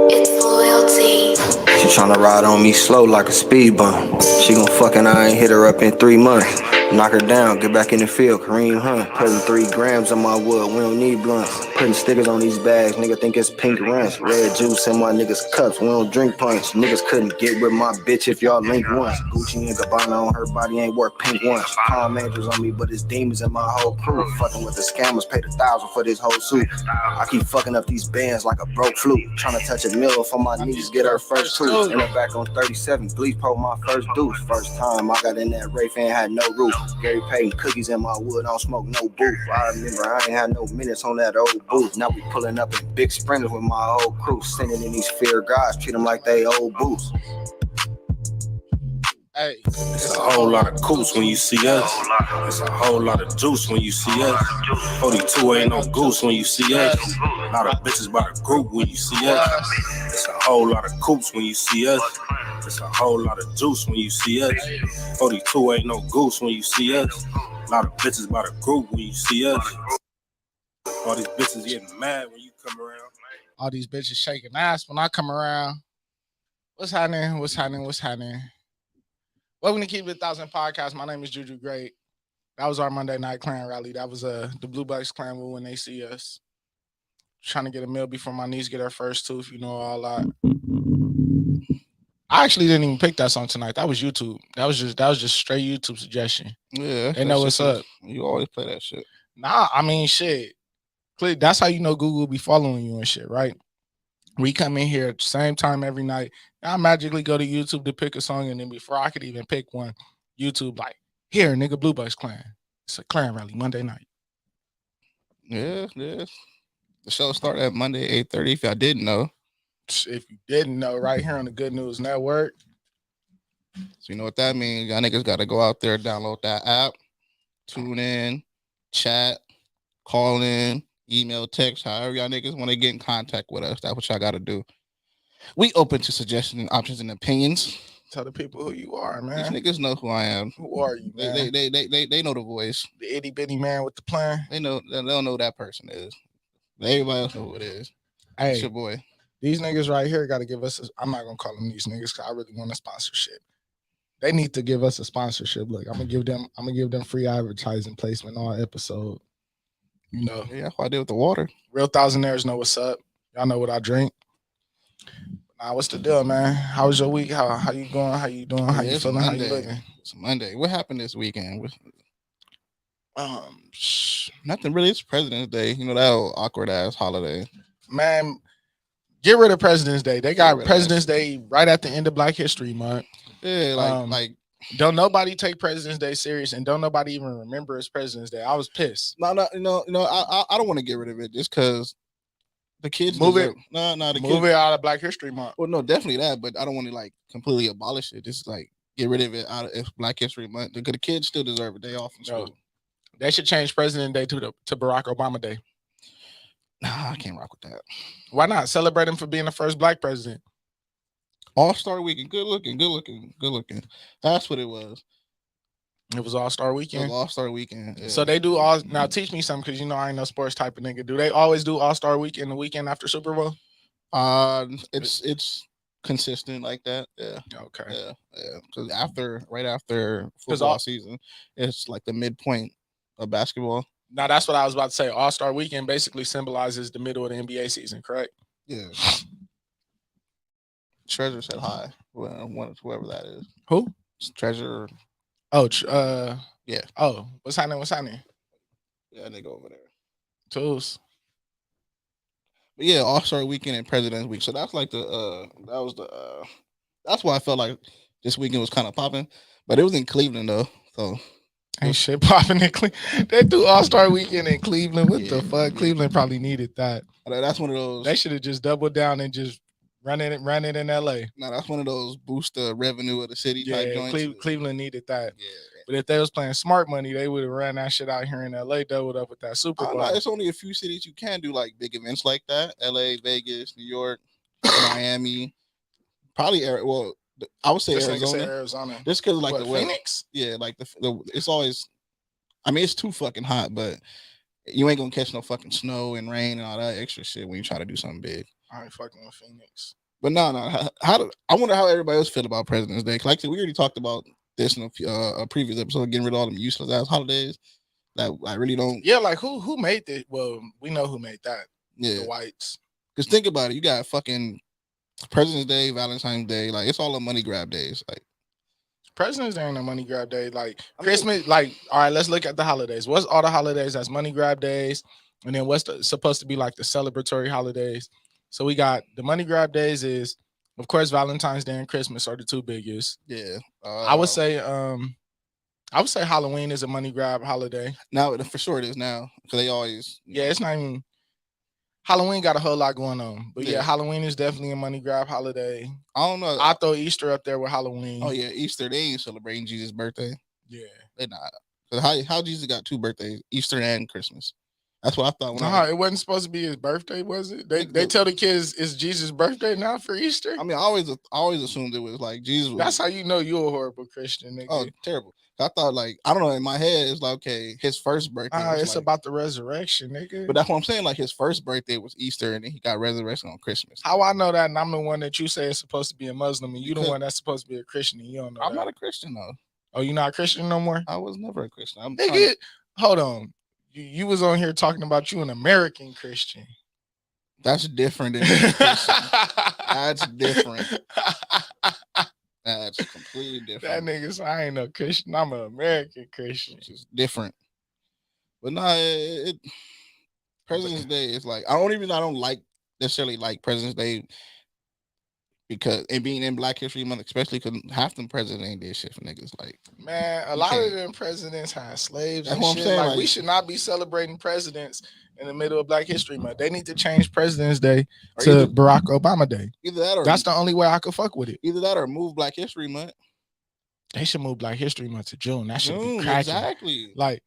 It's loyalty. She tryna ride on me slow like a speed bump. She gon' fucking, I ain't hit her up in 3 months. Knock her down, get back in the field, Kareem Hunt. Putting 3 grams on my wood, we don't need blunts. Putting stickers on these bags, nigga think it's pink runs. Red juice in my niggas' cups, we don't drink punch. Niggas couldn't get with my bitch if y'all link once. Gucci and Gabbana on her body ain't worth pink once. Palm angels on me, but it's demons in my whole crew. Fucking with the scammers, paid $1,000 for this whole suit. I keep fucking up these bands like a broke flute. Tryna touch a mill for my niece, get her first tooth. In the back on 37, bleach pulled my first deuce. First time I got in that Wraith and had no roof. Gary Payton cookies in my wood, don't smoke no booth. I remember I ain't had no minutes on that old booth. Now we pulling up in big sprinters with my whole crew. Sending in these fear guys, treat them like they old boots. Hey, it's a whole lot of coots when you see us. It's a whole lot of juice when you see us. 42 ain't no goose when you see us. A lot of bitches by the group when you see us. It's a whole lot of coots when you see us. It's a whole lot of juice when you see us. 42 ain't no goose when you see us. A lot of bitches by the group when you see us. All these bitches getting mad when you come around. All these bitches shaking ass when I come around. What's happening? What's happening? What's happening? Welcome to Keep It 1,000 Podcast. My name is Juju Great. That was our Monday night clan rally. That was the Blue Bucks clan when they see us. Trying to get a meal before my niece get her first tooth. You know, all that. I actually didn't even pick that song tonight. That was YouTube. That was just straight YouTube suggestion. Yeah, they know what's up. You always play that shit. Nah, I mean shit. That's how you know Google be following you and shit, right? We come in here at the same time every night. I magically go to YouTube to pick a song, and then before I could even pick one, YouTube like, here, nigga, Blue Bucks Clan. It's a clan rally Monday night. Yeah. The show started at Monday, 8:30, if y'all didn't know. If you didn't know, right here on the Good News Network. So you know what that means. Y'all niggas got to go out there, download that app, tune in, chat, call in, email, text, however y'all niggas want to get in contact with us. That's what y'all got to do. We open to suggestions, options, and opinions. Tell the people who you are, man. These niggas know who I am. Who are you, man? They know the voice. The itty bitty man with the plan. They don't know who that person is. Everybody else know who it is. Hey, it's your boy. These niggas right here got to give us. I'm not gonna call them these niggas because I really want a sponsorship. They need to give us a sponsorship. Look, I'm gonna give them free advertising placement all episode. You know, yeah, that's what I did with the water. Real thousandaires know what's up. Y'all know what I drink. Nah, what's the deal, man? How was your week? How you going? How you doing? How you feeling? Monday. How you looking? It's Monday. What happened this weekend? Nothing really. It's President's Day. You know, that old awkward ass holiday. Man, get rid of President's Day. They got President's Day right at the end of Black History Month. Yeah, like don't nobody take President's Day serious, and don't nobody even remember it's President's Day. I was pissed. No, I don't want to get rid of it just because the kids move it. Move it out of Black History Month. Well, no, definitely that, but I don't want to like completely abolish it. Just like get rid of it out of Black History Month because the kids still deserve a day off from school. They should change President's Day to Barack Obama Day. Nah, I can't rock with that. Why not? Celebrate him for being the first Black president. All-Star Weekend, good looking. That's what it was. It was All-Star Weekend. It was All-Star Weekend. Yeah. So they do all now. Teach me something because you know I ain't no sports type of nigga. Do they always do All-Star Weekend the weekend after Super Bowl? It's consistent like that. Yeah. Okay. Yeah. Because right after football season, it's like the midpoint of basketball. Now that's what I was about to say. All-Star Weekend basically symbolizes the middle of the NBA season, correct? Yeah. Treasure said hi. Whoever that is. Who? Treasure. Oh, yeah. Oh, what's happening? Yeah, they go over there. Tools. But yeah, All-Star Weekend and President's Week. So that's like that's why I felt like this weekend was kind of popping. But it was in Cleveland though, so ain't shit popping in Cleveland. They do All-Star Weekend in Cleveland. What the fuck? Yeah. Cleveland probably needed that. That's one of those. They should have just doubled down and just run it in LA. No, that's one of those boost the revenue of the city type joints. Cleveland needed that. Yeah. But if they was playing smart money, they would have ran that shit out here in LA, doubled up with that Super Bowl. It's only a few cities you can do like big events like that. LA, Vegas, New York, Miami. Probably I would say This nigga said Arizona. Arizona. Just because like What, the weather. Phoenix? Yeah, like the it's always. I mean, it's too fucking hot, but you ain't gonna catch no fucking snow and rain and all that extra shit when you try to do something big. I ain't fucking with Phoenix. But no. I wonder how everybody else feel about President's Day. Like I said, we already talked about this in a previous episode, getting rid of all them useless ass holidays that I really don't. Yeah, like who made that? Well, we know who made that. Yeah, The whites. because think about it, you got fucking President's Day, Valentine's Day, like it's all a money grab days. Like President's Day ain't a money grab day. Like Christmas, like, all right, let's look at the holidays. What's all the holidays that's money grab days? And then what's supposed to be like the celebratory holidays? So we got the money grab days is, of course, Valentine's Day and Christmas are the two biggest. yeah, I would say Halloween is a money grab holiday. now for sure it is now because they always Yeah, it's not even Halloween got a whole lot going on. But yeah, Yeah. Halloween is definitely a money grab holiday. I don't know. I throw Easter up there with Halloween. Oh yeah, Easter they ain't celebrating Jesus' birthday. Yeah. They not. 'Cause how Jesus got two birthdays, Easter and Christmas. That's what I thought. No, it wasn't supposed to be his birthday, was it? They tell the kids it's Jesus' birthday now for Easter. I mean, I always assumed it was like Jesus. That's how you know you're a horrible Christian, nigga. Oh, terrible. I thought like I don't know. In my head, it's like okay, his first birthday. was It's like- about the resurrection, nigga. But that's what I'm saying. Like his first birthday was Easter, and then he got resurrection on Christmas. How I know that, and I'm the one that you say is supposed to be a Muslim, and you the Because- one that's supposed to be a Christian, and you don't know. I'm that. not a Christian though. Oh, you're not a Christian no more, I was never a Christian. I'm nigga. Hold on. You was on here talking about you an American Christian. That's different than being a Christian. That's different. That's completely That different. nigga said, I ain't no Christian. I'm an American Christian. It's just different. But no, President's Day is like I don't like necessarily like President's Day because and being in Black History Month, especially because half them presidents ain't did shit for niggas. Like Man, a You lot of can't- them presidents had slaves That's and what I'm shit. saying, Like, like- we should not be celebrating presidents in the middle of Black History Month. They need to change President's Day Or to either- Barack Obama Day. either that or That's the only way I could fuck with it. either that or move Black History Month. They should move Black History Month to June. That should be June, cracking. exactly. Like,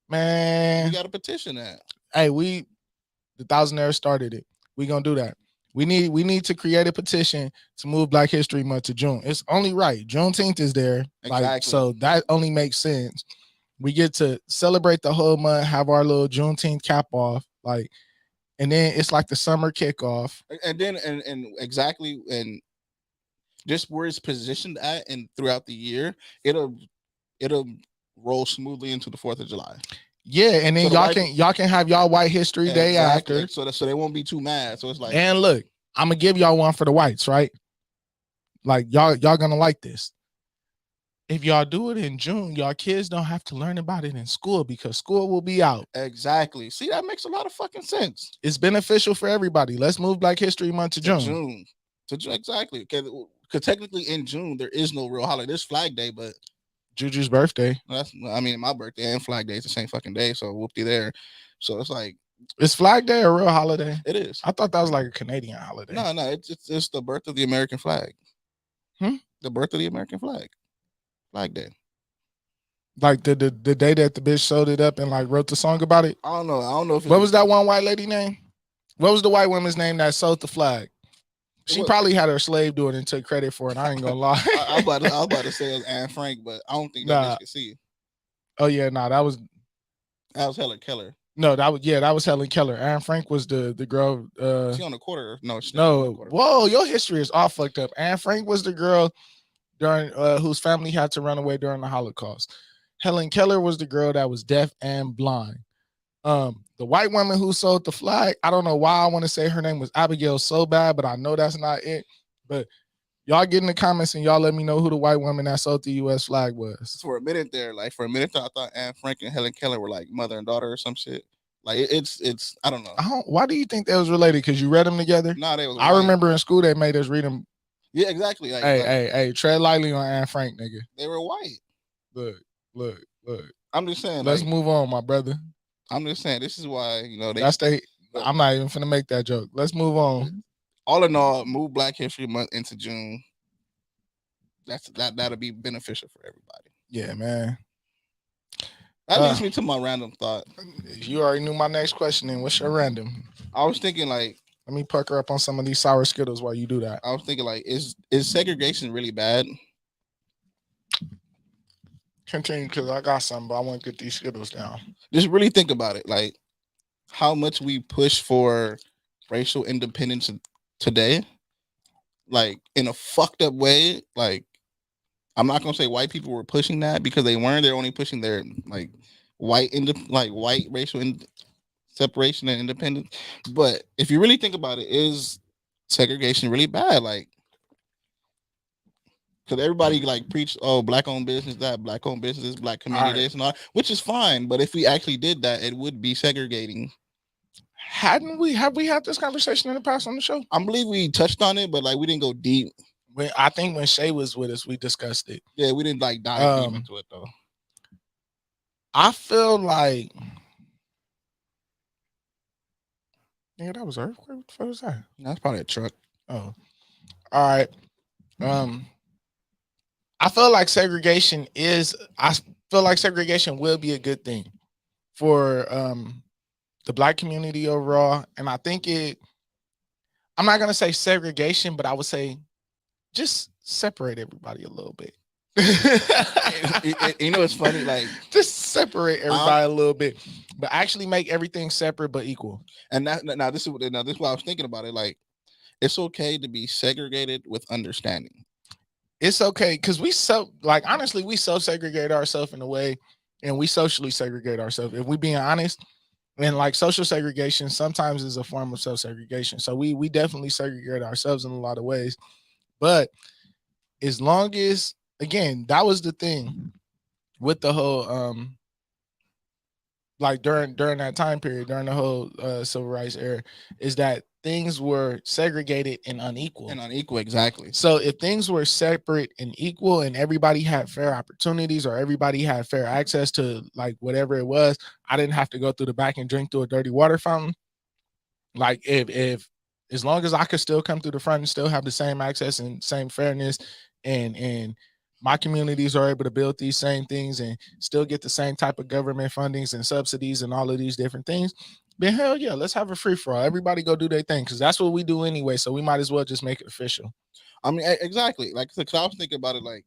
You man, got to petition that. hey, the Thousandaires started it. We gonna do that. We need to create a petition to move Black History Month to June. It's only right. Juneteenth is there. Like, Exactly. so that only makes sense. We get to celebrate the whole month, have our little Juneteenth cap off, like, and then it's like the summer kickoff. And then and exactly and just where it's positioned at and throughout the year, it'll roll smoothly into the 4th of July. Yeah, and then So the y'all can have y'all White History Day Exactly. after. So they won't be too mad. So it's like And look, I'm gonna give y'all one for the whites, right? Like y'all gonna like this. If y'all do it in June, y'all kids don't have to learn about it in school because school will be out. exactly. See, that makes a lot of fucking sense. It's beneficial for everybody. Let's move Black History Month to June. Exactly. Because technically in June there is no real holiday. There's Flag Day, but Juju's birthday. my birthday and Flag Day is the same fucking day. So whoopty there. So it's like Is Flag Day a real holiday? it is. I thought that was like a Canadian holiday. No, it's the birth of the American flag. The birth of the American flag. Flag Day. Like the day that the bitch showed it up and like wrote the song about it. I don't know if What was that one white lady name? What was the white woman's name that sold the flag? She What- probably had her slave do it and took credit for it. I ain't gonna lie. I was about to say it was Anne Frank, but I don't think that Nah. bitch could see. Oh yeah, no, that was Helen Keller. that was Helen Keller. Anne Frank was the girl. She on the quarter. No, she's not on No, the quarter. whoa, your history is all fucked up. Anne Frank was the girl during whose family had to run away during the Holocaust. Helen Keller was the girl that was deaf and blind. The white woman who sold the flag, I don't know why I want to say her name was Abigail so bad, but I know that's not it. But y'all get in the comments and y'all let me know who the white woman that sold the U.S. flag was. For a minute there, I thought Anne Frank and Helen Keller were like mother and daughter or some shit. Like it's I don't know. Why do you think that was related? Because you read them together? Nah, they was I white. remember in school they made us read them. Yeah, exactly. Like, Hey, tread lightly on Anne Frank, nigga. they were white. Look. I'm just saying. Let's like, move on, my brother. I'm just saying. This is why I'm not even finna make that joke. Let's move on. all in all, move Black History Month into June. That'll be beneficial for everybody. Yeah, man. That leads me to my random thought. You already knew my next question. Then what's your random? I was thinking like Let me pucker up on some of these sour Skittles while you do that. I was thinking like, is segregation really bad? Continue, because I got some, but I want to get these Skittles down. Just really think about it, like how much we push for racial independence today, like in a fucked up way. Like, I'm not gonna say white people were pushing that because they weren't. They're only pushing their like white racial separation and independence. But if you really think about it, is segregation really bad? Like, because everybody like preach, oh, black owned business, that black owned business, black community, this and all, which is fine. But if we actually did that, it would be segregating. Have we had this conversation in the past on the show? I believe we touched on it, but like we didn't go deep. I think when Shay was with us, we discussed it. Yeah, we didn't like dive deep into it though. I feel like, yeah, that was an earthquake. What the fuck was that? That's probably a truck. Oh, all right. I feel like segregation will be a good thing for the black community overall. And I think I'm not gonna say segregation, but I would say just separate everybody a little bit. You know, it's funny, like just separate everybody a little bit, but actually make everything separate but equal. And this is what I was thinking about it. Like, it's okay to be segregated with understanding. It's okay because honestly, we self-segregate ourselves in a way, and we socially segregate ourselves. If we being honest, and like social segregation sometimes is a form of self-segregation. So we definitely segregate ourselves in a lot of ways. But as long as, again, that was the thing with the whole like during that time period, during the whole civil rights era, is that things were segregated and unequal. Exactly. So if things were separate and equal and everybody had fair opportunities or everybody had fair access to like whatever it was, I didn't have to go through the back and drink through a dirty water fountain. Like if as long as I could still come through the front and still have the same access and same fairness, and my communities are able to build these same things and still get the same type of government fundings and subsidies and all of these different things, then hell yeah, let's have a free for all. Everybody go do their thing because that's what we do anyway. So we might as well just make it official. I mean, exactly. Like, cause I was thinking about it, like,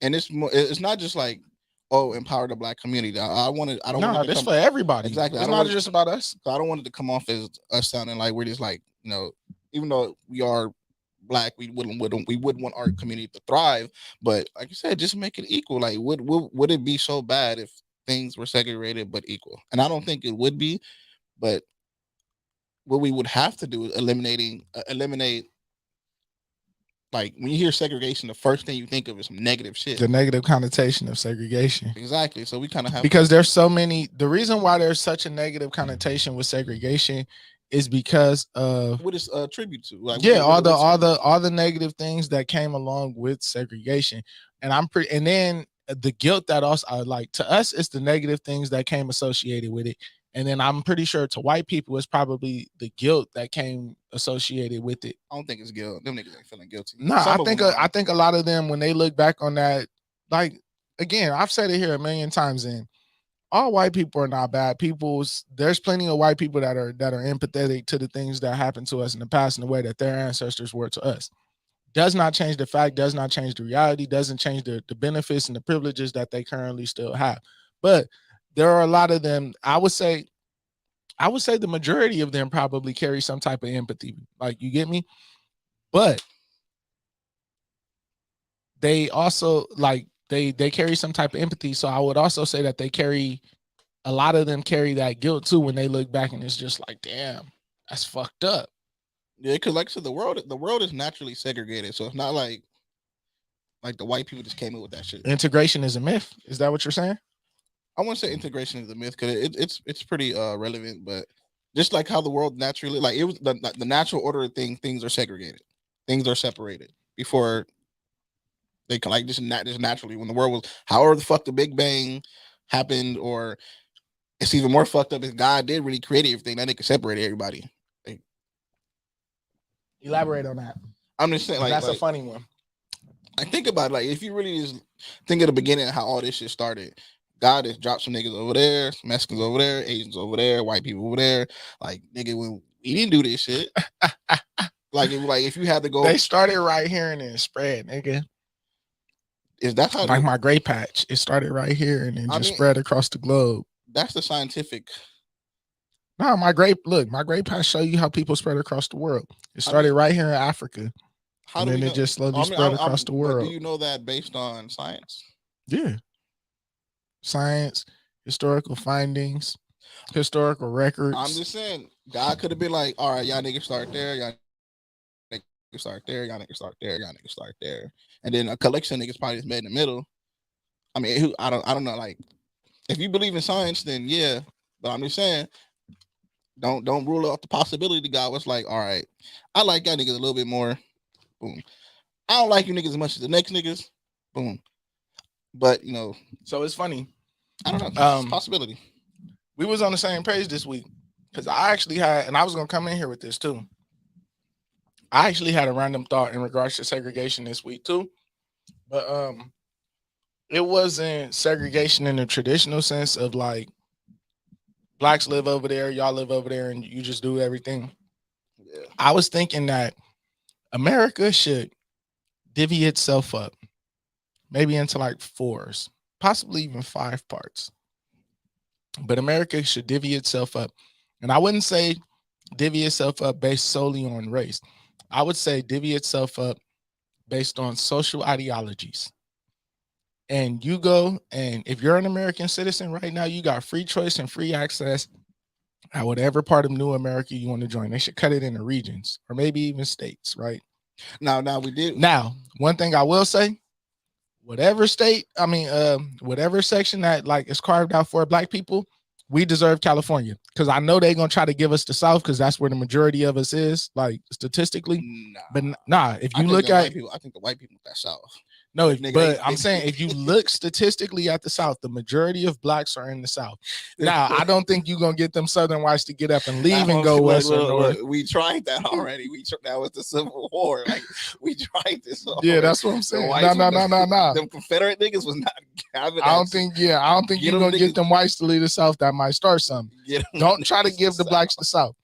and it's not just like, oh, empower the black community. I don't want this for everybody. Exactly. It's not just about us. So I don't want it to come off as us sounding like we're just like, you know, even though we are black, we would want our community to thrive. But like you said, just make it equal. Like, would it be so bad if things were segregated but equal? And I don't think it would be. But what we would have to do is eliminate. Like, when you hear segregation, the first thing you think of is some negative shit. The negative connotation of segregation. Exactly. So we kind of have, because there's so many. The reason why there's such a negative connotation with segregation is because of what it's attribute to. Like, all the negative things that came along with segregation, and and then the guilt that also like to us, it's the negative things that came associated with it. And then I'm pretty sure to white people, it's probably the guilt that came associated with it. I don't think it's guilt. Them niggas ain't feeling guilty. No, I think a lot of them, when they look back on that, like, again, I've said it here a million times, and all white people are not bad people. There's plenty of white people that are empathetic to the things that happened to us in the past in the way that their ancestors were to us. Does not change the fact, does not change the reality, doesn't change the benefits and the privileges that they currently still have. But there are a lot of them. I would say the majority of them probably carry some type of empathy. Like, you get me? But they also like they carry some type of empathy. So I would also say that a lot of them carry that guilt too when they look back, and it's just like, damn, that's fucked up. Yeah, because like I said, the world is naturally segregated. So it's not like the white people just came in with that shit. Integration is a myth. Is that what you're saying? I wouldn't say integration is a myth because it's pretty relevant, but just like how the world naturally, like, it was the natural order of things are segregated, things are separated before they can, like, just naturally, when the world was, however the fuck the Big Bang happened, or it's even more fucked up if God did really create everything, that they could separate everybody. Like, elaborate on that. I'm just saying, like, that's a funny one. I think about it, like, if you really just think of the beginning of how all this shit started. God has dropped some niggas over there, some Mexicans over there, Asians over there, white people over there. Like, nigga, when we didn't do this shit. like if you had to go, They started right here and then spread, nigga. is that how Like my gray patch? It started right here and then just spread across the globe. That's the scientific. No, my gray patch show you how people spread across the world. It started right here in Africa. How and then it just slowly spread across the world. Do you know that based on science? Yeah. Science, historical findings, historical records. I'm just saying, God could have been like, all right, y'all niggas start there, y'all niggas start there, y'all niggas start there, y'all niggas start there. And then a collection of niggas probably is made in the middle. I mean, I don't know. Like, if you believe in science, then yeah. But I'm just saying, don't rule out the possibility God was like, all right, I like y'all niggas a little bit more. Boom. I don't like you niggas as much as the next niggas. Boom. But you know, so it's funny. I don't know. It's a possibility. We was on the same page this week because I actually had, and I was gonna come in here with this too. I actually had a random thought in regards to segregation this week too, but it wasn't segregation in the traditional sense of like blacks live over there, y'all live over there, and you just do everything. Yeah. I was thinking that America should divvy itself up, maybe into like 4s, possibly even 5 parts. But America should divvy itself up. And I wouldn't say divvy itself up based solely on race. I would say divvy itself up based on social ideologies. And you go, and if you're an American citizen right now, you got free choice and free access at whatever part of New America you want to join. They should cut it into regions or maybe even states, right? Now we did. Now, one thing I will say, whatever state, whatever section that like is carved out for black people, we deserve California. Because I know they're gonna try to give us the South because that's where the majority of us is, like statistically. Nah. But nah, if you look at people, I think the white people that South. no, Nigga, but I'm saying if you look statistically at the South, the majority of blacks are in the South. Now, I don't think you're gonna get them Southern whites to get up and leave and go west or north. We tried that already. That was the Civil War. Like we tried this. Already. Yeah, that's what I'm saying. No. Them Confederate niggas was not having. I don't think you're gonna get them whites to leave the South. That might start something. Don't try to give the blacks the South.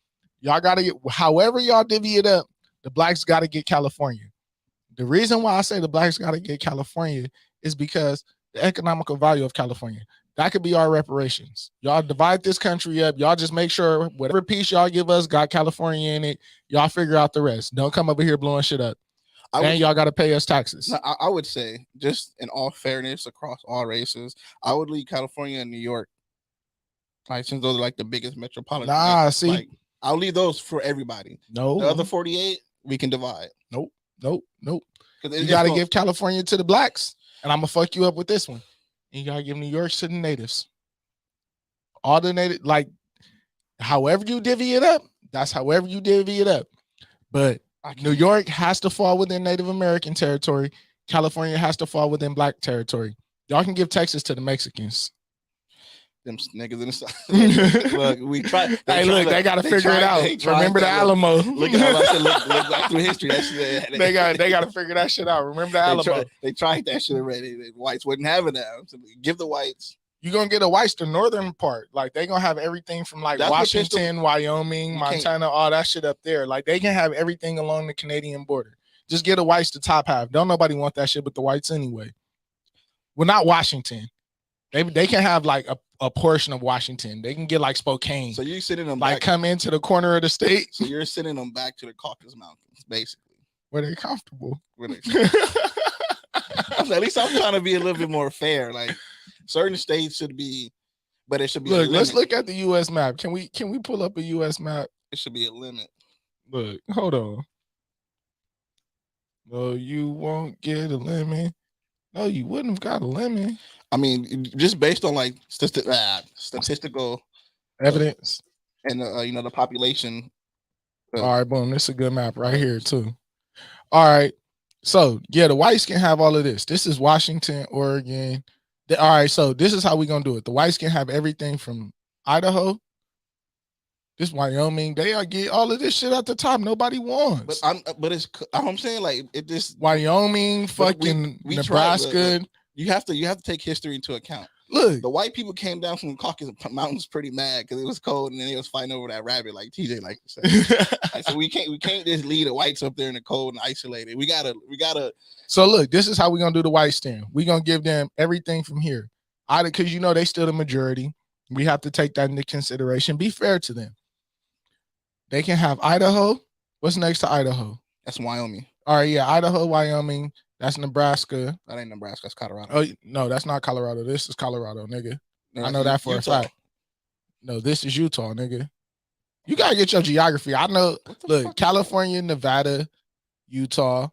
Y'all gotta get however y'all divvy it up. The blacks gotta get California. The reason why I say the blacks got to get California is because the economical value of California. That could be our reparations. Y'all divide this country up. Y'all just make sure whatever piece y'all give us got California in it. Y'all figure out the rest. Don't come over here blowing shit up. And y'all got to pay us taxes. No, I would say, just in all fairness across all races, I would leave California and New York. Like, since those are like the biggest metropolitan. See, like, I'll leave those for everybody. No, the other 48 we can divide. Nope. You got to give California to the blacks, and I'm gonna fuck you up with this one. And you gotta give New York to the natives. All the native, like, however you divvy it up, that's however you divvy it up. But New York has to fall within Native American territory. California has to fall within black territory. Y'all can give Texas to the Mexicans. Them niggas in the South. Look, we try. They got to figure it out. Remember the Alamo. Look back through history. That shit, they got to figure that shit out. Remember the Alamo. They tried that shit already. The whites wouldn't have it now. So give the whites. You're gonna get a whites the northern part. Like they gonna have everything from like Washington, Wyoming, Montana, all that shit up there. Like they can have everything along the Canadian border. Just get a whites the top half. Don't nobody want that shit but the whites anyway. Well, not Washington. They can have like a portion of Washington. They can get like Spokane. So you're sending them like back, come into the corner of the state. So you're sending them back to the Caucasus Mountains, basically. Where they're comfortable. At least I'm trying to be a little bit more fair. Like certain states should be, but it should be. Look, let's look at the U.S. map. Can we pull up a U.S. map? It should be a limit. Look, hold on. No, you won't get a lemon. No, you wouldn't have got a lemon. I mean, just based on like statistical evidence and the population. All right, boom. This is a good map right here too. All right, so yeah, the whites can have all of this. This is Washington, Oregon. All right, so this is how we gonna do it. The whites can have everything from Idaho. This Wyoming, they get all of this shit at the top. Nobody wants. I'm saying like it just Wyoming, fucking we Nebraska. You have to take history into account. Look, The white people came down from the Caucasus Mountains pretty mad because it was cold and then they was fighting over that rabbit, like TJ like to say. I said we can't just leave the whites up there in the cold and isolated. We gotta. So look, this is how we're gonna do the white stand. We're gonna give them everything from here. Because you know they still the majority. We have to take that into consideration. Be fair to them. They can have Idaho. What's next to Idaho? That's Wyoming. All right, yeah, Idaho, Wyoming. That's Nebraska. That ain't Nebraska. That's Colorado. Oh no, that's not Colorado. This is Colorado, nigga. No, I know that for Utah. a fact. No, this is Utah, nigga. You gotta get your geography. I know. Look, California, Nevada, Utah,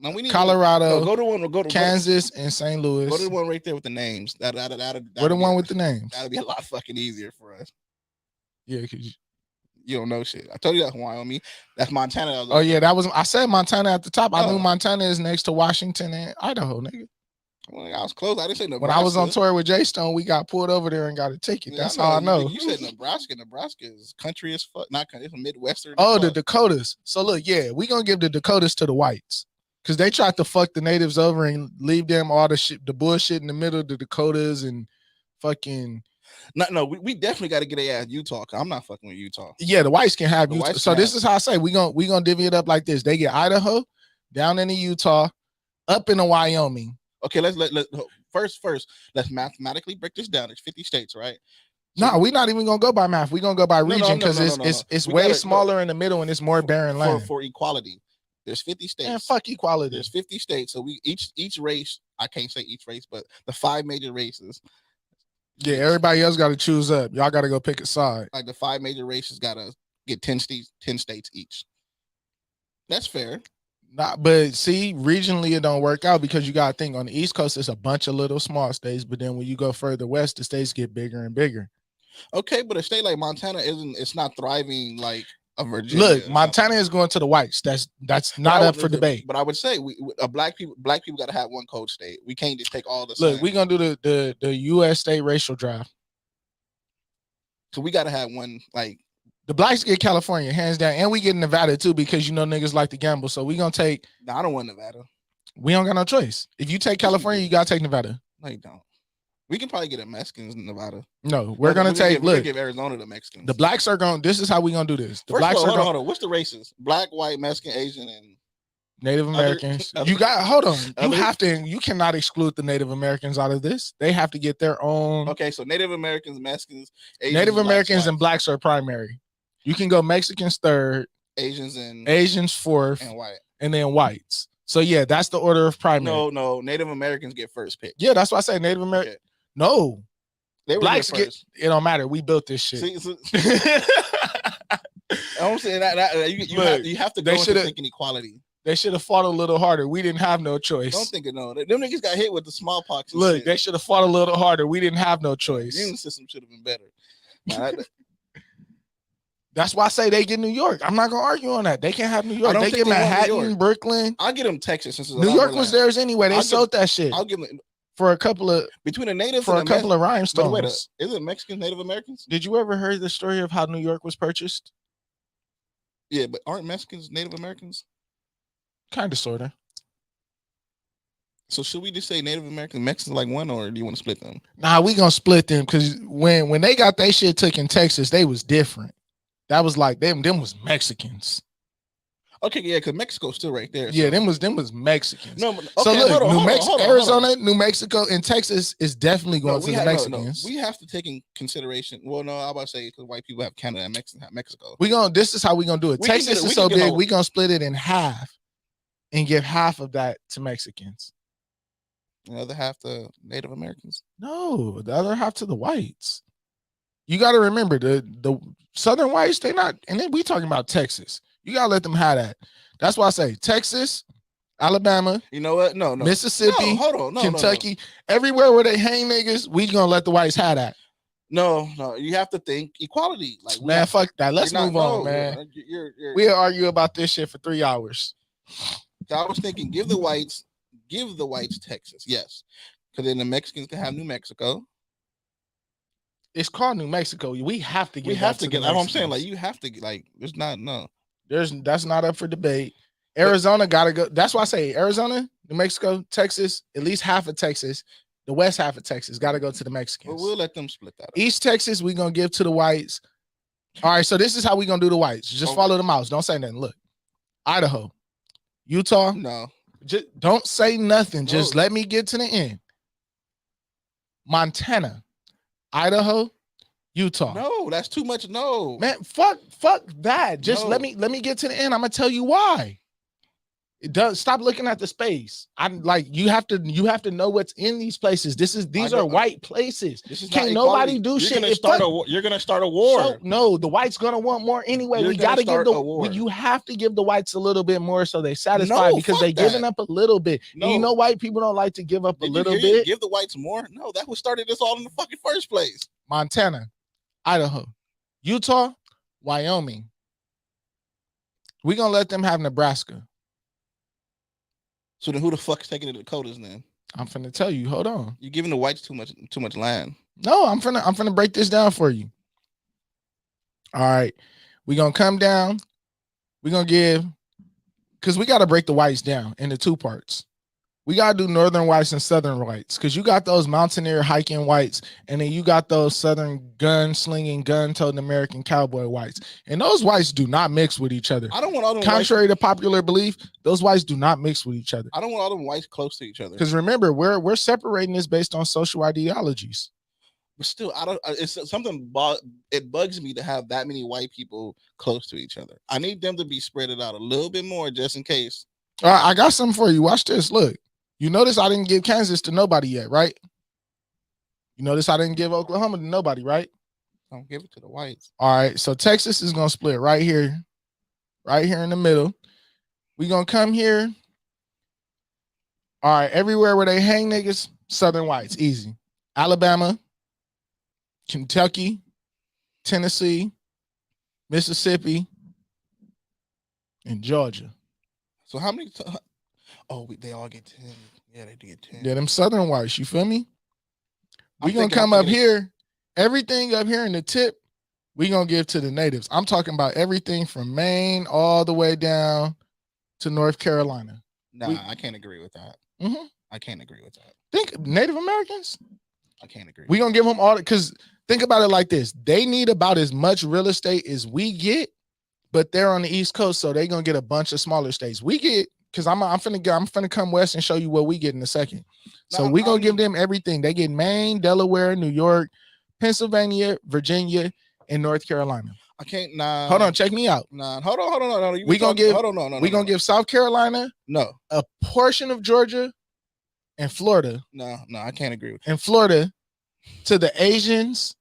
No, we need Colorado, go to one. Go to Kansas, and St. Louis. Go to the one right there with the names. We're the one with the names. That'll be a lot fucking easier for us. Yeah, because You don't know shit. I told you that's Wyoming. That's Montana. Oh yeah, I said Montana at the top. I Oh. knew Montana is next to Washington and Idaho, nigga. Well, I was close. I didn't say Nebraska. When I was on tour with Jay Stone, we got pulled over there and got a ticket. Yeah, That's how I know. You said Nebraska. Nebraska is country as fuck. Not country. It's a Midwestern. Oh, as the fuck. Dakotas. So look, yeah, we gonna give the Dakotas to the whites because they tried to fuck the natives over and leave them all the shit, the bullshit in the middle. The Dakotas and fucking No, we definitely got to get a ass Utah. 'Cause I'm not fucking with Utah. yeah, the whites can have The Utah. whites So can this have- is how I say we gonna divvy it up like this. They get Idaho, down into Utah, up into Wyoming. Okay, let's first let's mathematically break this down. It's 50 states, right? No, we're not even gonna go by math. We're gonna go by No, region because no. it's We way gotta- smaller in the middle and it's more barren land. for equality. There's 50 states. Man, fuck equality. There's 50 states. So we each race, I can't say each race, but the 5 major races, Yeah, everybody else got to choose up. Y'all got to go pick a side. like the 5 major races gotta get 10 states each. That's fair. But see, regionally it don't work out because you got to think on the East Coast it's a bunch of little small states, but then when you go further west, the states get bigger and bigger. Okay, but a state like Montana it's not thriving like a Virginia. Look, Montana is going to the whites. That's not up for debate. But I would say black people got to have one code state. We can't just take all the. Look, same. we're gonna do the U.S. state racial draft. So we got to have one like. The blacks get California hands down, and we get Nevada too because you know niggas like to gamble. So we gonna take. No, I don't want Nevada. We don't got no choice. If you take California, you gotta take Nevada. No, you don't. We can probably get a Mexicans in Nevada. No, we're gonna take. We're Look, give Arizona to Mexicans. the blacks are going. This is how we gonna do this. The First blacks of all, are going. hold on. What's the races? Black, white, Mexican, Asian, and Native Americans. other- You got hold on. You other- have to. You cannot exclude the Native Americans out of this. They have to get their own. okay. So Native Americans, Mexicans, Asians, Native blacks, Americans and whites. blacks are primary. You can go Mexicans third, Asians and Asians fourth, white. and then whites. So yeah, that's the order of primary. No. Native Americans get first pick. Yeah, that's why I say Native American. Okay. No, They were blacks get get. first. It don't matter. We built this shit. See, I'm saying that Look, you have to they go into shoulda- thinking equality. They should have fought a little harder. We didn't have no choice. Don't think of no. Them niggas got hit with the smallpox. And Look, shit. they should have fought a little harder. We didn't have no The choice. immune system should have been better. Nah, That's why I say they get New York. I'm not gonna argue on that. They can't have New York. don't They think get they want New Manhattan, York. Brooklyn. I'll give them Texas since it's a New lot York more was land. theirs anyway. They I'll sold that shit I'll give them for a couple of between the natives for a and the couple of But rhinestones. wait, is it Mexicans, Native Americans? Did you ever heard the story of how New York was purchased? Yeah, but aren't Mexicans Native Americans? Kind of, sort of. So should we just say Native Americans, Mexicans like one, or do you want to split them? Nah, we gonna split them because when they got their shit took in Texas, they was different. That was like them was Mexicans. Okay, yeah, because Mexico's still right there. Yeah, so. them was Mexicans. No, but, okay, So look, hold on, New hold on, Mexico, hold on, hold on. Arizona, New Mexico, and Texas is definitely going to the Mexicans. We have to take in consideration. Well, no, I'm about to say because white people have Canada and Mexico. This is how we gonna do it. We can Texas get it- we is so can get big, a- we gonna split it in half and give half of that to Mexicans. The other half to Native Americans. No, the other half to the whites. You got to remember the Southern whites, they not, and then we talking about Texas. You gotta let them have that. That's why I say Texas, Alabama, You know what? No. Mississippi, No, hold on. No, Kentucky, everywhere where they hang niggas, we gonna let the whites have that. No. You have to think equality. Like Man, fuck that. Let's you're not- move on, no, man. You're, We'll argue about this shit for 3 hours. I was thinking, give the whites Texas, yes, because then the Mexicans can have New Mexico. It's called New Mexico. We have to get. We have to the get. That's what I'm saying. Like Mexicans. you have to like. There's not no. That's not up for debate. Arizona gotta go. That's why I say Arizona, New Mexico, Texas, at least half of Texas. The west half of Texas got to go to the But Mexicans. we'll let them split that up. East Texas, we gonna give to the whites. All right, so this is how we gonna do the whites. Just follow the mouse. Don't say nothing. Look, Idaho, Utah. No. Just don't say nothing. Just No. let me get to the end. Montana, Idaho, Utah. No, that's too much. No. Man, fuck that. Just No. let me get to the end. I'm gonna tell you why. It does. Stop looking at the space. I'm like, you have to know what's in these places. These are white places. This is Can't not nobody equality. do You're shit. Gonna If start fuck- you're gonna start a war. So, no, the whites gonna want more anyway. You're We gonna gotta give start a war. you have to give the whites a little bit more so they satisfied No, because fuck they giving that. up a little bit. No. And you know white people don't like to give up a Did you little hear bit. Give the whites more? No, that was started this all in the fucking first place. Montana, Idaho, Utah, Wyoming. We gonna let them have Nebraska. So then who the fuck is taking the Dakotas then? I'm finna tell you. Hold on. You're giving the whites too much land. No, I'm finna break this down for you. All right. We gonna come down. We gonna give, because we gotta break the whites down into two parts. We gotta do northern whites and southern whites, because you got those mountaineer hiking whites, and then you got those southern gun slinging, gun toting American cowboy whites. And those whites do not mix with each other. I don't want all them Contrary to popular belief, those whites do not mix with each other. I don't want all them whites close to each other. Because remember, we're separating this based on social ideologies. But still, I don't. It's something. It bugs me to have that many white people close to each other. I need them to be spread it out a little bit more, just in case. All right, I got something for you. Watch this. Look, you notice I didn't give Kansas to nobody yet, right? You notice I didn't give Oklahoma to nobody, right? Don't give it to the whites. All right, so Texas is gonna split right here in the middle. We gonna come here. All right, everywhere where they hang niggas, southern whites, easy. Alabama, Kentucky, Tennessee, Mississippi, and Georgia. So how many? They all get 10. Yeah, they do get 10. Yeah, them southern whites. You feel me? We I'm gonna thinking- come I'm up thinking- here. Everything up here in the tip, we gonna give to the natives. I'm talking about everything from Maine all the way down to North Carolina. Nah, I can't agree with that. Mhm. I can't agree with that. Think Native Americans. I can't agree. We gonna give them all, because think about it like this: they need about as much real estate as we get, but they're on the East Coast, so they gonna get a bunch of smaller states. We get, because I'm finna come west and show you what we get in a second. So No, we gonna give them everything. They get Maine, Delaware, New York, Pennsylvania, Virginia, and North Carolina. I can't. Nah. Hold on, check me out. Nah. Hold on. No. We gonna give. Hold on. No. We gonna give South Carolina, No. a portion of Georgia, and Florida, No. I can't agree with. and Florida to the Asians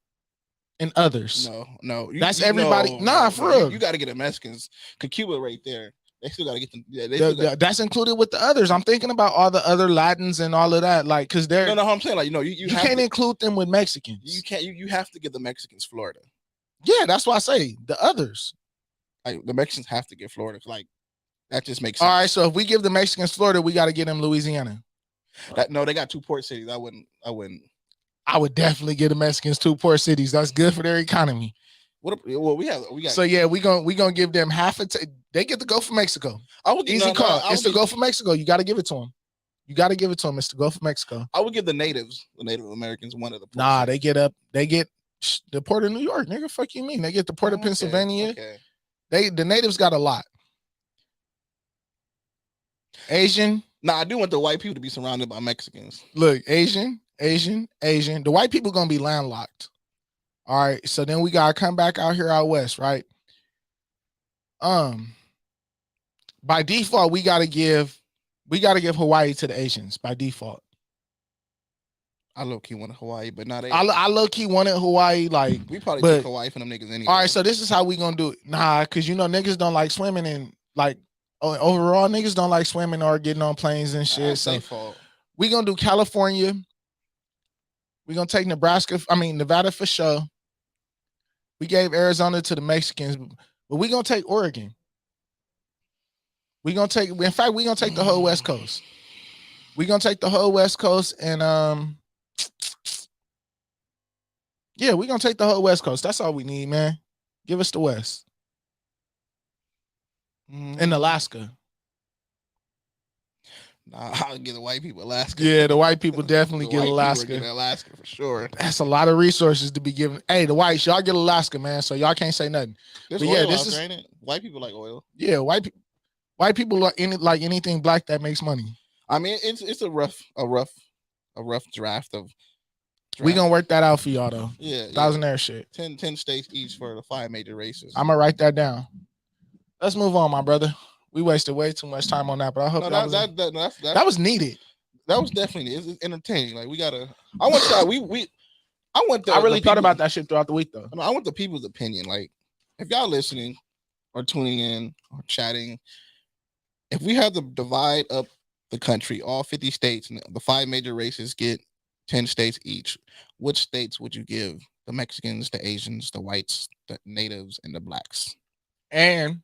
and others. No. That's everybody. Nah, for real. You got to get the Mexicans. Cause Cuba right there. They still got to get them. Yeah, they still got, That's included with the others. I'm thinking about all the other Latins and all of that, like, because they're no. I'm saying like you you have can't to, include them with Mexicans. you can't. You have to give the Mexicans Florida. Yeah, that's why I say the others. Like the Mexicans have to get Florida. Like that just makes sense. All right, so if we give the Mexicans Florida, we got to get them Louisiana. No, they got 2 port cities. I wouldn't. I would definitely give the Mexicans 2 port cities. That's good for their economy. Well, we got. So yeah, we gonna give them half they get to go for Mexico. I would Easy call. It's to go for Mexico. You got to give it to them. You got to give it to them. It's to go for Mexico. I would give the Native Americans one of the. Nah, they get the Port of New York, nigga. Fuck you mean? They get the Port of Pennsylvania. Okay. The natives got a lot. Asian. Nah, I do want the white people to be surrounded by Mexicans. Look, Asian. The white people gonna be landlocked. All right. So then we gotta come back out here out west, right? By default, we gotta give Hawaii to the Asians by default. I low key wanted Hawaii, but not. I low key wanted Hawaii, like we probably but- took Hawaii from them niggas anyway. all right. So this is how we gonna do it. Nah, because niggas don't like swimming, and like overall niggas don't like swimming or getting on planes and shit. That's So their fault. we gonna do California. We gonna take Nevada for sure. We gave Arizona to the Mexicans, but we gonna take Oregon. In fact, we gonna take the whole West Coast. We gonna take the whole West Coast, and yeah, we gonna take the whole West Coast. That's all we need, man. Give us the West and Alaska. Nah, I'll give the white people Alaska. Yeah, the white people definitely The get white people Alaska. get Alaska for sure. That's a lot of resources to be given. Hey, the whites, y'all get Alaska, man. So y'all can't say nothing. There's But oil yeah, out this there, is ain't it? White people like oil. yeah, white people like anything black that makes money. I mean, it's a rough draft of. We gonna work that out for y'all though. Yeah, Thousandaire shit. 10 states each for the 5 major races. I'm gonna write that down. Let's move on, my brother. We wasted way too much time on that, but I hope that was needed. That was definitely it's entertaining. Like we gotta. I want y'all. I want. I really thought about that shit throughout the week though. I want the people's opinion. Like if y'all listening or tuning in or chatting, if we have to divide up the country, all 50 states, and the 5 major races get 10 states each, which states would you give the Mexicans, the Asians, the whites, the natives, and the blacks? And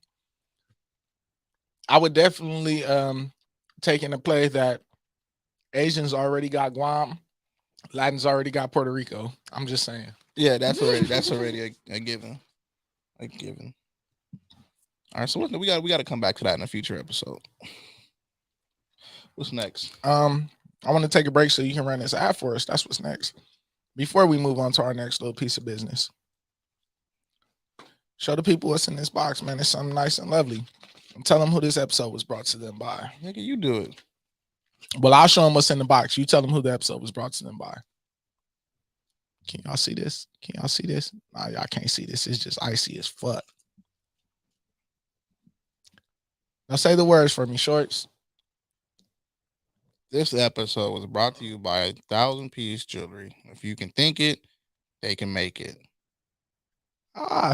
I would definitely take into play that Asians already got Guam, Latins already got Puerto Rico. I'm just saying. Yeah, that's already a given. A given. All right, so we got to come back to that in a future episode. What's next? I want to take a break so you can run this ad for us. That's what's next. Before we move on to our next little piece of business, show the people what's in this box, man. It's something nice and lovely. And tell them who this episode was brought to them by. Nigga, you do it. Well, I'll show them what's in the box. You tell them who the episode was brought to them by. Can y'all see this? Can y'all see this? Nah, y'all can't see this. It's just icy as fuck. Now say the words for me, Shorts. This episode was brought to you by 1,000-piece jewelry. If you can think it, they can make it.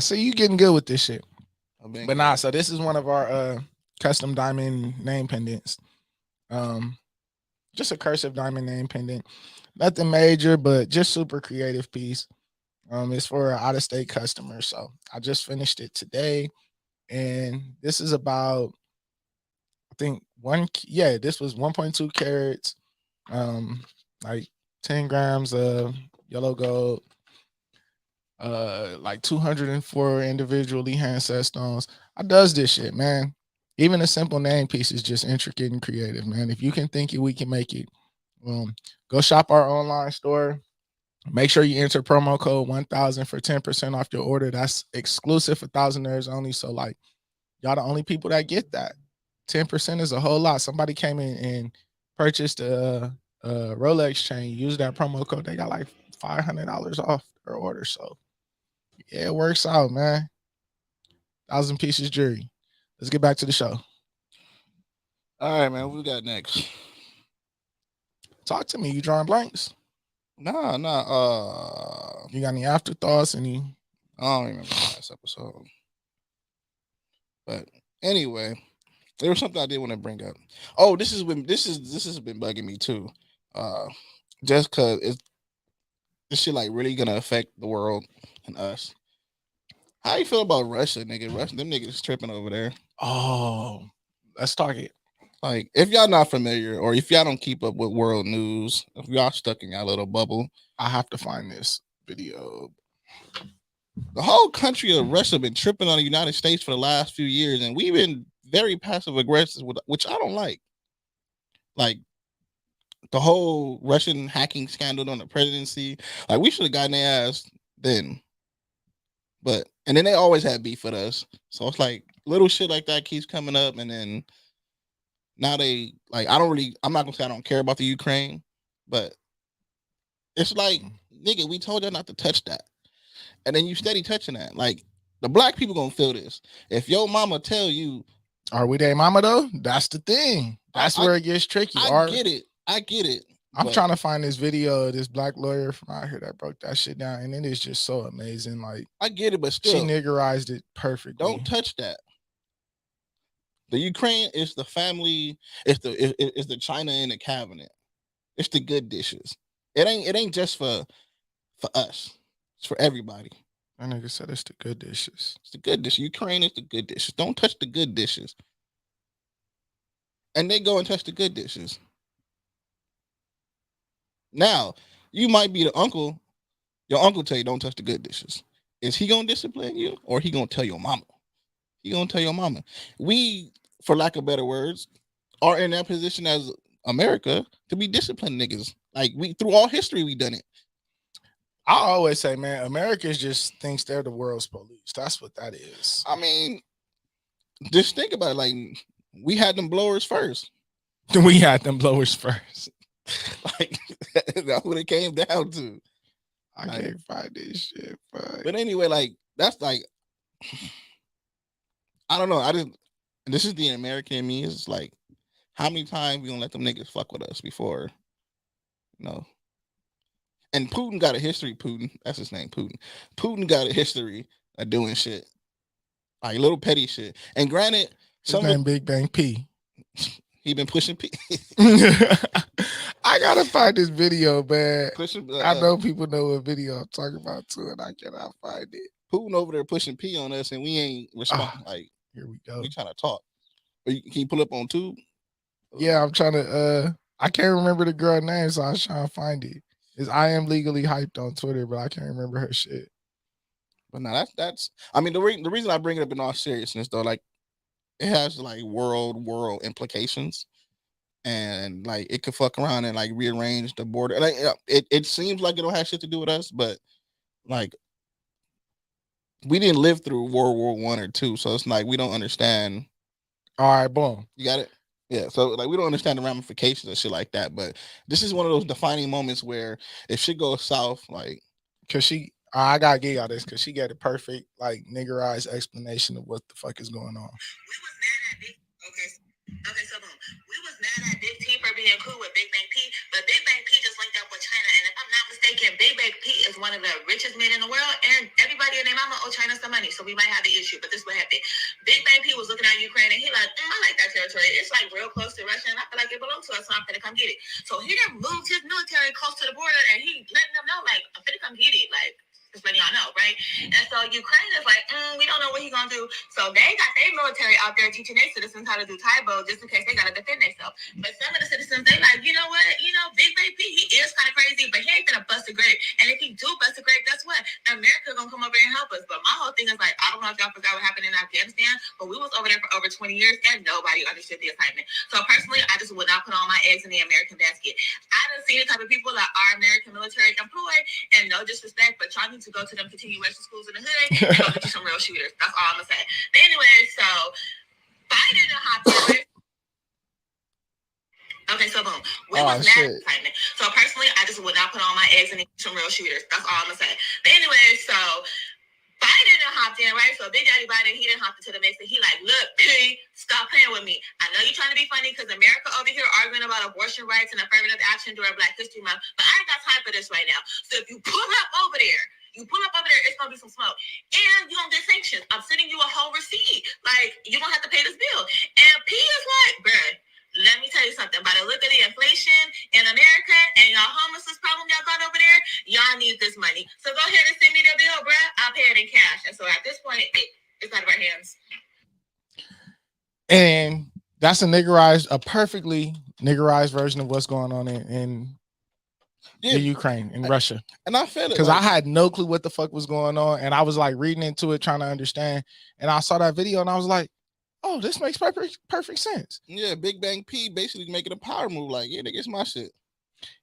See, you getting good with this shit. But nah, so this is one of our custom diamond name pendants. Just a cursive diamond name pendant. Nothing major, but just super creative piece. It's for an out-of-state customer. So I just finished it today. And this is about, I think this was 1.2 carats, like 10 grams of yellow gold, like 204 individually hand set stones. I does this shit, man. Even a simple name piece is just intricate and creative, man. If you can think it, we can make it. Go shop our online store. Make sure you enter promo code 1000 for 10% off your order. That's exclusive for thousandaires only. So like, y'all the only people that get that. 10% is a whole lot. Somebody came in and purchased a Rolex chain, used that promo code. They got like $500 off their order. So yeah, it works out, man. 1,000 pieces jewelry. Let's get back to the show. All right, man. What we got next? Talk to me. You drawing blanks? Nah. You got any afterthoughts? I don't remember the last episode. But anyway, there was something I did want to bring up. Oh, this has been bugging me too. Just cause this shit like really gonna affect the world and us. How you feel about Russia, nigga? Them niggas tripping over there. Oh, let's talk it. Like, if y'all not familiar, or if y'all don't keep up with world news, if y'all stuck in y'all little bubble, I have to find this video. The whole country of Russia been tripping on the United States for the last few years, and we've been very passive aggressive, which I don't like. Like the whole Russian hacking scandal on the presidency, like we should have gotten their ass then. And then they always had beef with us, so it's like little shit like that keeps coming up, and then now they like I'm not gonna say I don't care about the Ukraine, but it's like, nigga, we told y'all not to touch that. And then you steady touching that. Like, the black people gonna feel this. If your mama tell you, are we their mama though? That's the thing. That's where it gets tricky. I get it. I'm trying to find this video of this black lawyer from out here that broke that shit down, and it is just so amazing. Like, I get it, but still, she niggerized it perfectly. Don't touch that. The Ukraine is the family. It's the China in the cabinet. It's the good dishes. It ain't just for us. It's for everybody. That nigga said it's the good dishes. It's the good dishes. Ukraine is the good dishes. Don't touch the good dishes. And they go and touch the good dishes. Now, you might be the uncle. Your uncle tell you don't touch the good dishes. Is he gonna discipline you, or he gonna tell your mama? He gonna tell your mama. We, for lack of better words, are in that position as America to be disciplined niggas. Like we through all history we done it. I always say, man, America just thinks they're the world's police. That's what that is. I mean, just think about it. Like we had them blowers first. We had them blowers first. Like that's what it came down to. I can't find this shit. But anyway, like that's like I don't know. This is the American in me. It's like how many times we gonna let them niggas fuck with us before, you know? And Putin got a history. Putin, that's his name. Putin got a history of doing shit, like little petty shit. And granted, Big Bang P. He been pushing P. I gotta find this video, man. Pushing, I know people know what video I'm talking about too, and I cannot find it. Putin over there pushing P on us, and we ain't responding. Like here we go. We trying to talk. Can you pull up on Tube? Yeah, I'm trying to. I can't remember the girl name, so I was trying to find it. I am legally hyped on Twitter, but I can't remember her shit. But no, that's. I mean, the reason I bring it up in all seriousness, though, like it has like world implications, and like it could fuck around and like rearrange the border. Like it seems like it don't have shit to do with us, but like we didn't live through World War I or II, so it's like we don't understand. All right, boom. You got it. Yeah, so like we don't understand the ramifications of shit like that, but this is one of those defining moments where if shit goes south, like, cause I gotta get y'all this, cause she got a perfect like niggerized explanation of what the fuck is going on. Okay, so boom. We was mad at Big T for being cool with Big Bang P, but Big Bang P just linked up with China, and if I'm not mistaken, Big Bang P is one of the richest men in the world, and everybody and their mama owe China some money, so we might have an issue, but this is what happened. Big Bang P was looking at Ukraine, and he like, I like that territory. It's like real close to Russia, and I feel like it belongs to us, so I'm finna come get it. So he done moved his military close to the border, and he letting them know, like, I'm finna come get it, like, just letting y'all know, right? And so Ukraine is like, we don't know what he's gonna do. So they got their military out there teaching their citizens how to do Taibo just in case they gotta defend themselves. But some of the citizens, they like, you know what? Big Bang P, he is kind of crazy, but he ain't gonna bust a grape. And if he do bust a grape, guess what? America gonna come over here and help us. But my whole thing is like, I don't know if y'all forgot what happened in Afghanistan, but we was over there for over 20 years and nobody understood the assignment. So personally, I just would not put all my eggs in the American basket. I done seen the type of people that are American military employed, and no disrespect, but y'all need to go to them continuation schools in the hood and go get you some real shooters. That's all I'm gonna say. But anyway, so Biden and Hopkins. Okay, so boom. We was mad at assignment. So personally, I just would not put all my eggs in some real shooters. That's all I'm gonna say. But anyway, so Biden done hopped in, right? So Big Daddy Biden, he done hopped into the mix, and he like, look, stop playing with me. I know you're trying to be funny because America over here arguing about abortion rights and affirmative action during Black History Month, but I ain't got time for this right now. So if you pull up over there, it's gonna be some smoke. And you don't get sanctions. I'm sending you a whole receipt. Like, you don't have to pay this bill. And P is like, bruh, let me tell you something. By the look of the inflation in America and y'all homelessness problem y'all got over there, y'all need this money. So go ahead and send me the bill, bruh. I'll pay it in cash. And so at this point, it's out of our hands. And that's a perfectly niggerized version of what's going on in the Ukraine and Russia. And I feel it because I had no clue what the fuck was going on, and I was like reading into it, trying to understand. And I saw that video, and I was like, "Oh, this makes perfect sense." Yeah, Big Bang P basically making a power move. Like, yeah, nigga, it's my shit.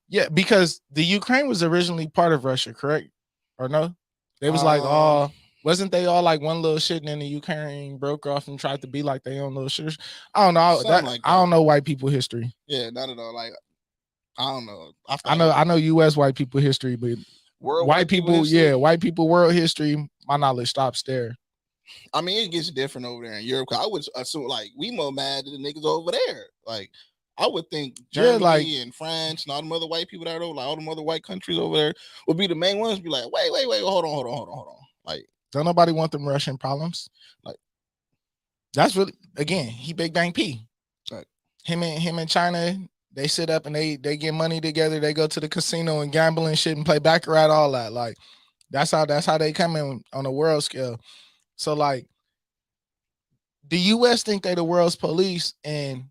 Yeah, because the Ukraine was originally part of Russia, correct? Or no? They was like, oh, wasn't they all like one little shit, and then the Ukraine broke off and tried to be like their own little shitters? I don't know. I don't know white people history. Yeah, not at all. Like, I don't know. I know U.S. white people history, but white people world history, my knowledge stops there. I mean, it gets different over there in Europe. I would assume like we more mad than the niggas over there. Like, I would think Germany and France and all them other white people that are over, like all them other white countries over there would be the main ones. Be like, wait, hold on. Like, don't nobody want them Russian problems. Like, that's really, again, he Big Bang P. Like, him and China. They sit up and they get money together. They go to the casino and gamble and shit and play baccarat, all that. Like, that's how they come in on a world scale. So like, the U.S. think they the world's police and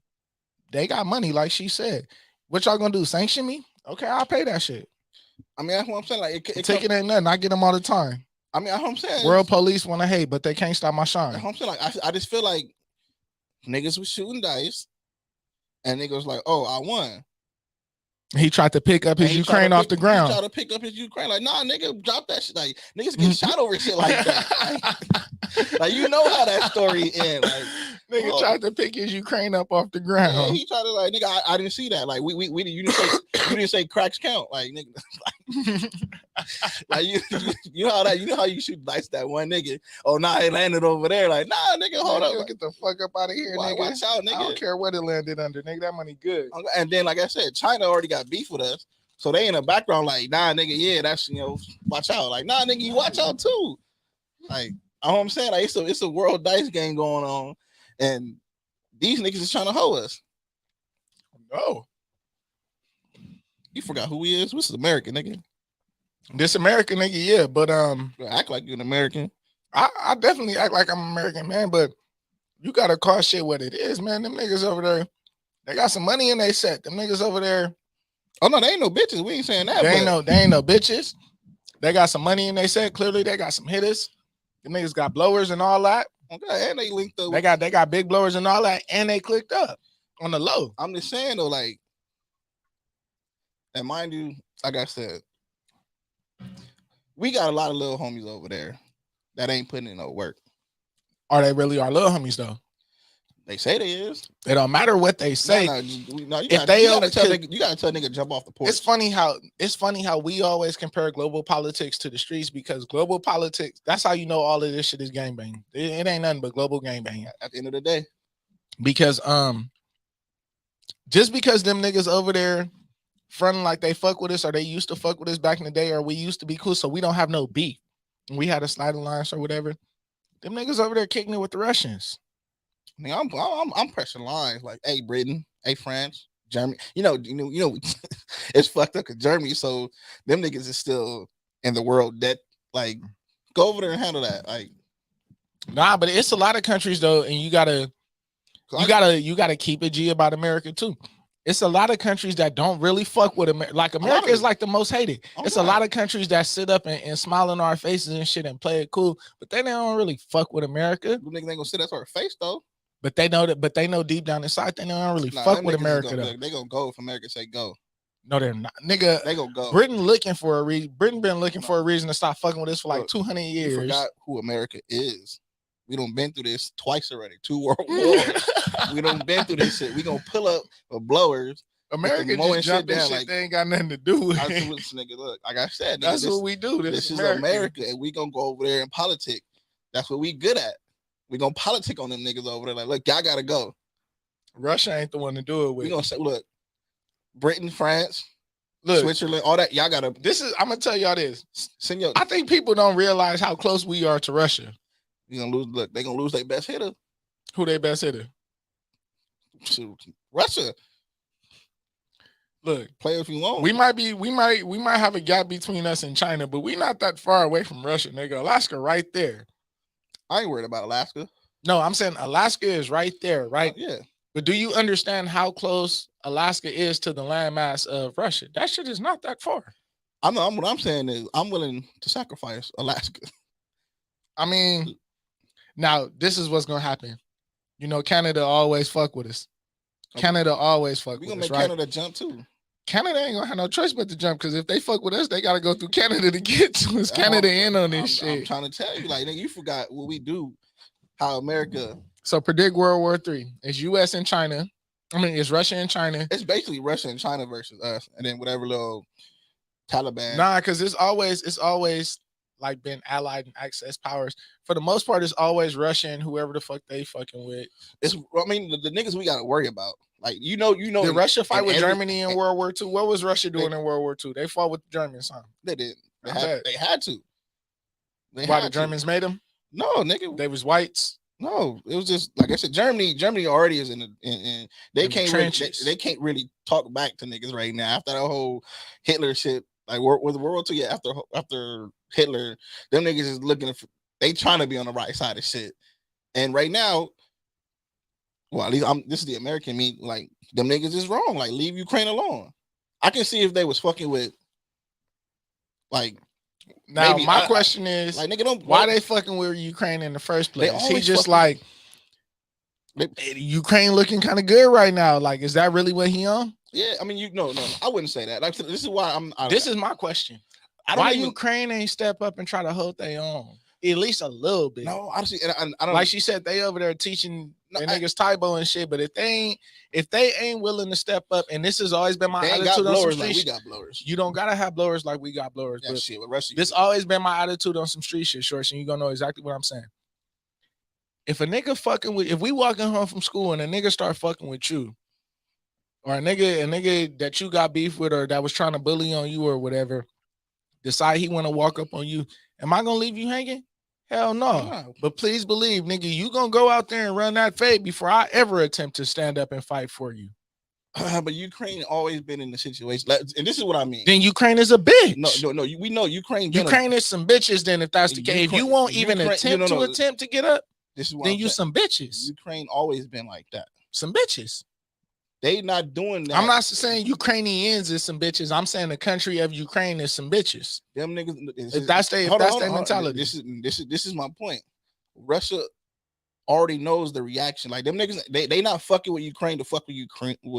they got money, like she said. What y'all gonna do? Sanction me? Okay, I'll pay that shit. I mean, that's what I'm saying. Like, ticket ain't nothing. I get them all the time. I mean, that's what I'm saying. World police want to hate, but they can't stop my shine. That's what I'm saying. Like, I just feel like niggas was shooting dice. And nigga was like, "Oh, I won." He tried to pick up his And he tried Ukraine to off pick- the ground. He tried to pick up his Ukraine. Like, nah, nigga, drop that shit. Like, niggas get shot over shit like that. Like, you know how that story ends. Like, Nigga tried to pick his Ukraine up off the ground. yeah, he tried to like, nigga, I didn't see that. Like, we you didn't say cracks count. Like, nigga, like you know how you shoot dice that one nigga. Oh, nah, it landed over there. Like, nah, nigga, hold up. Get the fuck up out of here, nigga. Watch out, nigga. I don't care what it landed under, nigga. That money good. And then, like I said, China already got beef with us. So they in the background, like, nah, nigga, yeah, that's, watch out. Like, nah, nigga, you watch out too. Like, you know what I'm saying? Like, it's a world dice game going on. And these niggas is trying to hoe us. No. You forgot who he is? What's the American nigga? This American nigga, yeah, but Act like you're an American. I definitely act like I'm American, man, but you gotta call shit what it is, man. Them niggas over there, they got some money in they set. Them niggas over there. Oh no, they ain't no bitches. We ain't saying that. They ain't no bitches. They got some money in they set. Clearly, they got some hitters. Them niggas got blowers and all that. Okay, and they linked up. They got big blowers and all that, and they clicked up on the low. I'm just saying though, like, and mind you, like I said, we got a lot of little homies over there that ain't putting in no work. Are they really our little homies though? They say they is. It don't matter what they say. No, you if gotta tell nigga jump off the porch. It's funny how we always compare global politics to the streets, because global politics, that's how you know all of this shit is gangbang. It ain't nothing but global gangbang at the end of the day. Because just because them niggas over there fronting like they fuck with us, or they used to fuck with us back in the day, or we used to be cool, so we don't have no beef. We had a slide alliance or whatever. Them niggas over there kicking it with the Russians. I mean, I'm pressing lines like, hey, Britain, hey, France, Germany. You know, it's fucked up because Germany. So them niggas is still in the world debt. Like, go over there and handle that. Like, nah, but it's a lot of countries though, and you gotta keep it G about America too. It's a lot of countries that don't really fuck with America. Like, America is like the most hated. It's a lot of countries that sit up and smile in our faces and shit and play it cool, but they don't really fuck with America. Them niggas ain't gonna sit at our face though. But they know that. But they know deep down inside they don't really fuck with America. They gonna go if America say go. No, they're not, nigga. They gonna go. Britain looking for a reason. Britain been looking for a reason to stop fucking with us for like 200 years. You forgot who America is. We done been through this twice already. 2 world wars. We done been through this shit. We gonna pull up with blowers. America just jumping shit. Like, they ain't got nothing to do with it. Nigga, look, like I said, that's what we do. This is America, and we gonna go over there and politic. That's what we good at. We gonna politic on them niggas over there. Like, look, y'all gotta go. Russia ain't the one to do it with. We gonna say, look, Britain, France, look, Switzerland, all that. Y'all gotta. I'm gonna tell y'all this. Senor, I think people don't realize how close we are to Russia. You gonna lose? Look, they gonna lose their best hitter. Who their best hitter? Russia. Look, play if you want. We might have a gap between us and China, but we not that far away from Russia, nigga. Alaska right there. I ain't worried about Alaska. No, I'm saying Alaska is right there, right? Yeah. But do you understand how close Alaska is to the landmass of Russia? That shit is not that far. What I'm saying is I'm willing to sacrifice Alaska. I mean, now this is what's gonna happen. You know, Canada always fuck with us. Canada always fuck with us. We gonna make Canada jump too. Canada ain't gonna have no choice but to jump, because if they fuck with us, they gotta go through Canada to get to us. Canada in on this shit. I'm trying to tell you, like, nigga, you forgot what we do. How America. So predict World War III. It's U.S. and China. I mean, it's Russia and China. It's basically Russia and China versus us, and then whatever little Taliban. Nah, because it's always like been allied and access powers. For the most part, it's always Russia and whoever the fuck they fucking with. I mean, the niggas we gotta worry about. Like, you know. Did Russia fight with Germany in World War II? What was Russia doing in World War II? They fought with the Germans, huh? They did. They had to. Why the Germans made them? No, nigga. They was whites. No, it was just like I said. Germany already is in they can't really talk back to niggas right now after that whole Hitler shit. Like, was World War II? Yeah, after Hitler, them niggas is looking for. They trying to be on the right side of shit, and right now. Well, at least this is the American me. Like, them niggas is wrong. Like, leave Ukraine alone. I can see if they was fucking with, like. Now, maybe, my question is, like, nigga, why they fucking with Ukraine in the first place? He just like, Ukraine looking kind of good right now. Like, is that really what he on? Yeah, I mean, no, I wouldn't say that. Like, this is why this is my question. Why Ukraine ain't step up and try to hold their own? At least a little bit. No, honestly, I don't. Like she said, they over there teaching niggas Tybo and shit. But if they ain't willing to step up, and this has always been my attitude on some street like we got blowers. You don't gotta have blowers like we got blowers. Yeah, but shit, this always been my attitude on some street shit, Shorts, and you gonna know exactly what I'm saying. If a nigga if we walking home from school and a nigga start fucking with you, or a nigga that you got beef with or that was trying to bully on you or whatever, decide he want to walk up on you, am I gonna leave you hanging? Hell no. But please believe, nigga, you gonna go out there and run that fade before I ever attempt to stand up and fight for you. But Ukraine always been in the situation, and this is what I mean. Then Ukraine is a bitch. No. We know Ukraine. Ukraine is some bitches. Then if that's the case, if you won't even attempt to get up, this is what then you some bitches. Ukraine always been like that. Some bitches. They not doing that. I'm not saying Ukrainians is some bitches. I'm saying the country of Ukraine is some bitches. Them niggas. If that's their mentality. This is my point. Russia already knows the reaction. Like them niggas, they not fucking with Ukraine to fuck with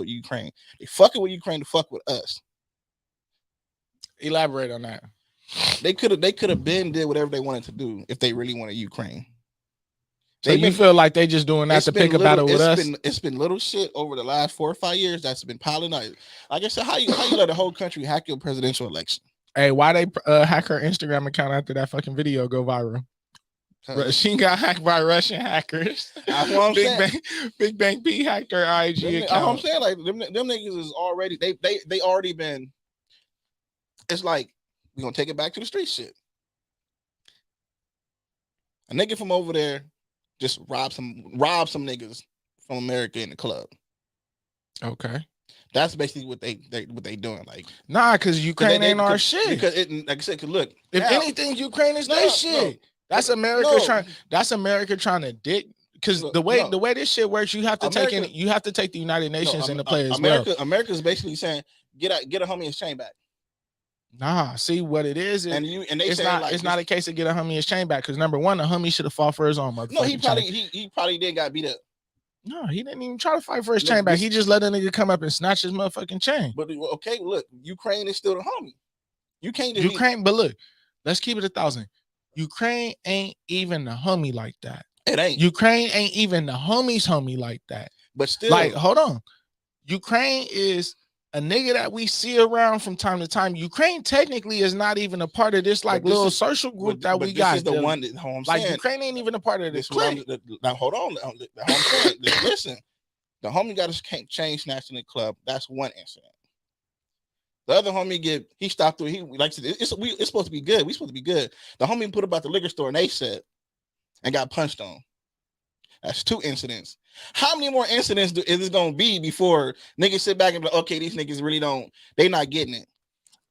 Ukraine. They fucking with Ukraine to fuck with us. Elaborate on that. They could have been did whatever they wanted to do if they really wanted Ukraine. So you feel like they just doing that to pick a battle with us? It's been little shit over the last 4 or 5 years that's been piling up. Like I said, how you let the whole country hack your presidential election? Hey, why they hack her Instagram account after that fucking video go viral? She got hacked by Russian hackers. That's what I'm saying. Big Bang P hacked her IG account. That's what I'm saying. Like them niggas is already they already been. It's like we're gonna take it back to the street shit. A nigga from over there just rob some niggas from America in the club. Okay. That's basically what they doing. Like, nah, because Ukraine ain't our shit. Because like I said, look, if anything, Ukraine is their shit. That's America trying. That's America trying to dick. Because the way this shit works, you have to take the United Nations into play as well. America's basically saying get a homie his chain back. Nah, see what it is, it's not a case of get a homie his chain back. Because number one, the homie should have fought for his own motherfucking No, he probably did got beat up. No, he didn't even try to fight for his chain back. He just let a nigga come up and snatch his motherfucking chain. But okay, look, Ukraine is still the homie. But look, let's keep it 1,000. Ukraine ain't even the homie like that. It ain't. Ukraine ain't even the homie like that. But still, like, hold on. Ukraine is a nigga that we see around from time to time. Ukraine technically is not even a part of this little social group that we got. This is the one that I'm saying. Ukraine ain't even a part of this. Now hold on. I'm saying, listen, the homie got his chain snatched in the club. That's one incident. The other homie he stopped through. He like said, it's supposed to be good. We supposed to be good. The homie put about the liquor store and they said and got punched on. That's 2 incidents. How many more incidents is this gonna be before niggas sit back and be like, okay, these niggas really they not getting it?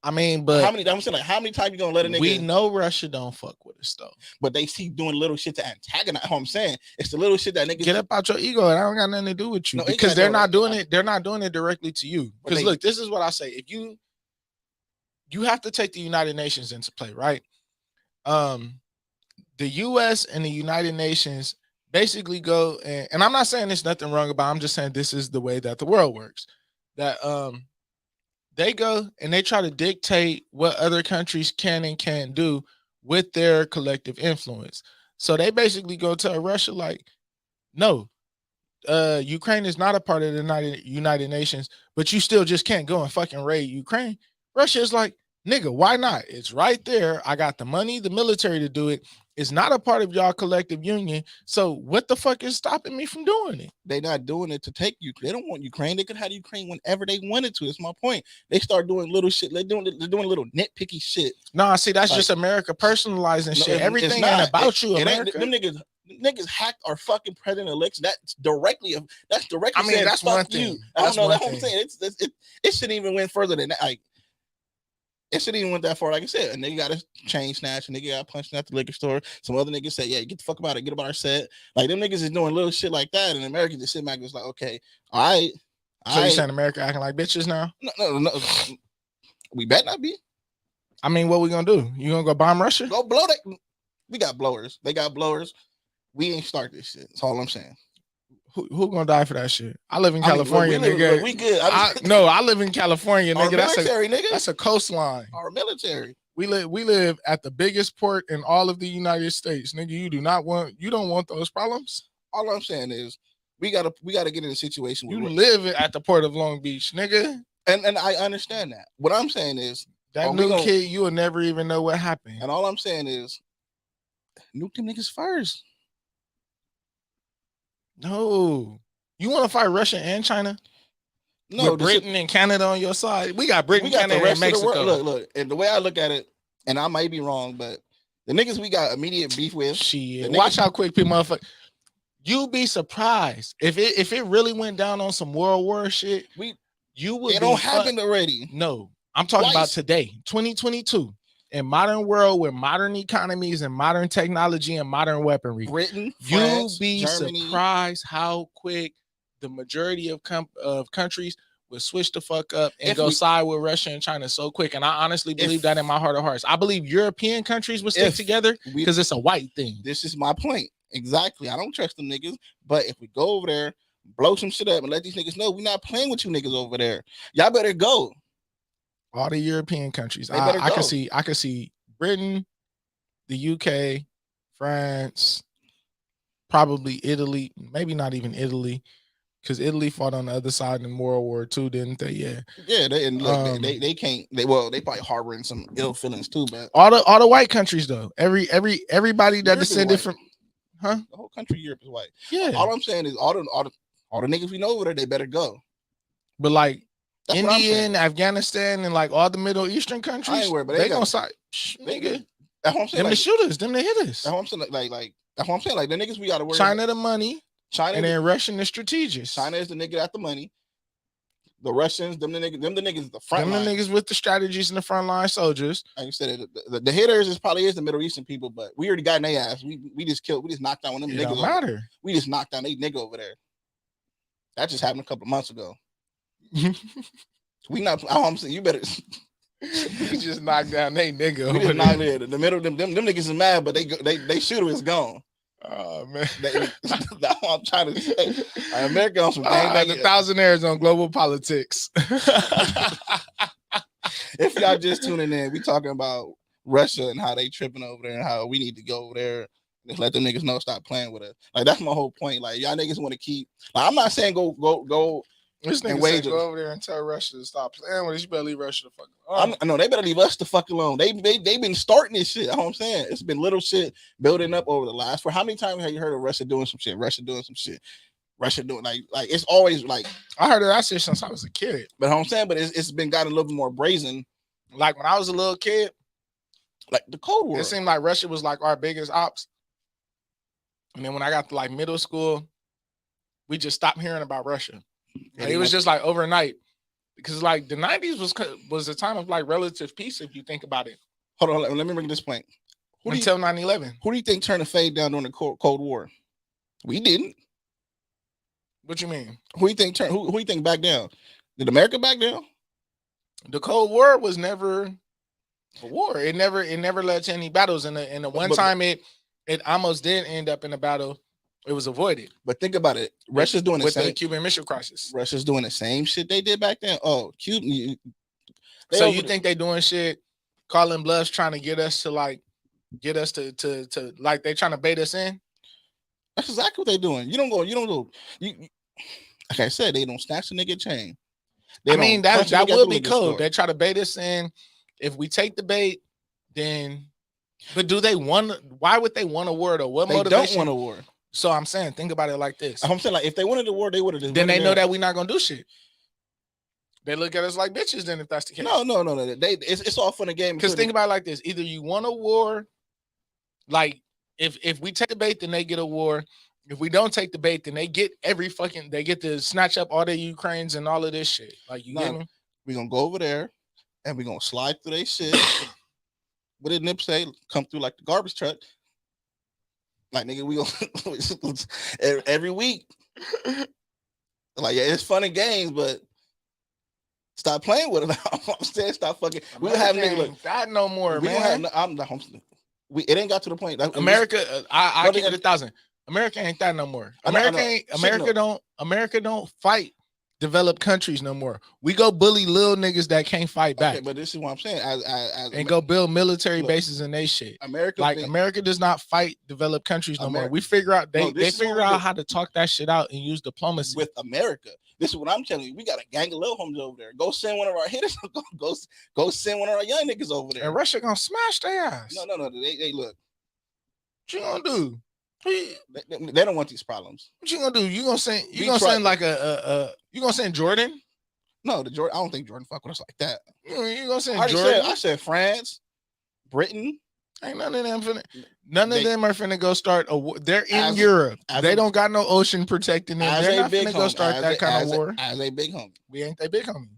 I mean, but how many times you gonna let a nigga? We know Russia don't fuck with us though. But they see doing little shit to antagonize. What I'm saying, it's the little shit that niggas get up out your ego. And I don't got nothing to do with you because they're not doing it. They're not doing it directly to you. Because look, this is what I say: if you have to take the United Nations into play, right? The U.S. and the United Nations basically go and I'm not saying there's nothing wrong about it, I'm just saying this is the way that the world works. That they go and they try to dictate what other countries can and can't do with their collective influence. So they basically go tell Russia like, no, Ukraine is not a part of the United Nations, but you still just can't go and fucking raid Ukraine. Russia is like, nigga, why not? It's right there. I got the money, the military to do it. It's not a part of y'all collective union. So what the fuck is stopping me from doing it? They're not doing it to take Ukraine. They don't want Ukraine. They could have Ukraine whenever they wanted to. That's my point. They start doing little shit. They're doing little nitpicky shit. Nah, see, that's just America personalizing shit. Everything ain't about you, America. Them niggas hacked our fucking president election. That's directly. I mean, that's one thing. I don't know. That's what I'm saying. It shouldn't even went further than that. Like, it shouldn't even went that far. Like I said, a nigga got a chain snatch, a nigga got punched at the liquor store. Some other niggas say, yeah, get the fuck about it, get about our set. Like them niggas is doing little shit like that, and Americans just sit back and just like, okay, all right. So you saying America acting like bitches now? No. We better not be. I mean, what we gonna do? You gonna go bomb Russia? Go blow that. We got blowers. They got blowers. We ain't start this shit. That's all I'm saying. Who gonna die for that shit? I live in I mean, California, look, nigga. we good. No, I live in California, Our nigga. military, nigga. That's a coastline. Our military. We live at the biggest port in all of the United States, nigga. You don't want those problems. All I'm saying is we gotta get in a situation where You live at the port of Long Beach, nigga. and I understand that. What I'm saying is that new kid, you will never even know what happened. And all I'm saying is nuke them niggas first. No. You want to fight Russia and China? No, with Britain and Canada on your side. We got Britain, Canada, and Mexico. Look, and the way I look at it, and I might be wrong, but the niggas we got immediate beef with. Shit. Watch how quick people motherfucker. You be surprised if it really went down on some World War shit. You would. It don't happen already. No, I'm talking about today, 2022, in modern world with modern economies and modern technology and modern weaponry. Britain, France, you'll be Germany. Surprised how quick the majority of countries will switch the fuck up and go side with Russia and China so quick. And I honestly believe that in my heart of hearts. I believe European countries will stick together because it's a white thing. This is my point. Exactly. I don't trust them niggas. But if we go over there, blow some shit up and let these niggas know we're not playing with you niggas over there. Y'all better go. All the European countries. I can see Britain, the UK, France, probably Italy, maybe not even Italy. Because Italy fought on the other side in World War II, didn't they? Yeah. Yeah, they can't. They probably harboring some ill feelings too. But all the white countries though, everybody that descended from, the whole country Europe is white. Yeah. All I'm saying is all the niggas we know over there, they better go. But like India and Afghanistan and like all the Middle Eastern countries, I ain't worried, but they gonna side. Nigga, that's what I'm saying. Them the shooters, them the hitters. That's what I'm saying. Like that's what I'm saying. Like the niggas we gotta worry. China the money. China and then Russian the strategists. China is the nigga at the money. The Russians, them the niggas the front line. The niggas with the strategies and the frontline soldiers. Like you said, the hitters probably is the Middle Eastern people, but we already got in their ass. We just knocked down one of them niggas. Don't matter. We just knocked down they nigga over there. That just happened a couple of months ago. We not. I'm saying you better. We just knocked down they nigga. We just knocked there. The middle them niggas is mad, but they shooter is gone. Oh man, that's what I'm trying to say. America on some like the thousandaires on global politics. If y'all just tuning in, we talking about Russia and how they tripping over there and how we need to go over there and let them niggas know stop playing with us. Like that's my whole point. Like y'all niggas want to keep. Like, I'm not saying go. This nigga said go over there and tell Russia to stop playing with us. You better leave Russia the fuck alone. I know they better leave us the fuck alone. They been starting this shit. That's what I'm saying. It's been little shit building up over the last. For how many times have you heard of Russia doing some shit? Russia doing like it's always like I heard of that shit since I was a kid. But what I'm saying, but it's been gotten a little bit more brazen. Like when I was a little kid, like the Cold War. It seemed like Russia was like our biggest ops. And then when I got to like middle school, we just stopped hearing about Russia. Like, it was just like overnight, because like the 90s was a time of like relative peace if you think about it. Hold on, let me bring this point. Until 9/11. Who do you think turned the fade down during the Cold War? We didn't. What you mean? Who do you think back down? Did America back down? The Cold War was never a war. It never led to any battles. And the one time it almost did end up in a battle. It was avoided. But think about it. Russia's doing the same. With the Cuban Missile Crisis. Russia's doing the same shit they did back then. Oh, Cuban. So you think they doing shit, calling bluffs, trying to get us to like they trying to bait us in? That's exactly what they doing. You don't go. Like I said, they don't snatch the nigga chain. That would be cool. They try to bait us in. If we take the bait, then. But do they want? Why would they want a war though? What motivation? They don't want a war. So I'm saying, think about it like this. I'm saying, like, if they wanted a war, they would have. Then they know that we're not gonna do shit. They look at us like bitches. Then, if that's the case, no. It's all fun and game. Because think about it like this: either you want a war, like if we take the bait, then they get a war. If we don't take the bait, then they get they get to snatch up all the Ukraines and all of this shit. Like you get me? We're gonna go over there and we're gonna slide through their shit. What did Nip say? Come through like the garbage truck. Like nigga, we gonna every week. Like yeah, it's fun and games, but stop playing with it. I'm saying stop fucking. We don't have nigga that no more, man. It ain't got to the point. America, I give it 1,000. America ain't that no more. I know, America don't fight developed countries no more. We go bully little niggas that can't fight back. Okay, but this is what I'm saying. And go build military bases and they shit. America does not fight developed countries no more. We figure out they figure out how to talk that shit out and use diplomacy with America. This is what I'm telling you. We got a gang of little homies over there. Go send one of our hitters. Go send one of our young niggas over there. And Russia gonna smash their ass. No. They look. What you gonna do? They don't want these problems. What you gonna do? You gonna send like you gonna send Jordan? No, I don't think Jordan fuck with us like that. You gonna send Jordan? I said France, Britain. Ain't none of them are finna go start a war. They're in Europe. They don't got no ocean protecting them. They're not finna go start that kind of war. As a big homie. We ain't that big homie.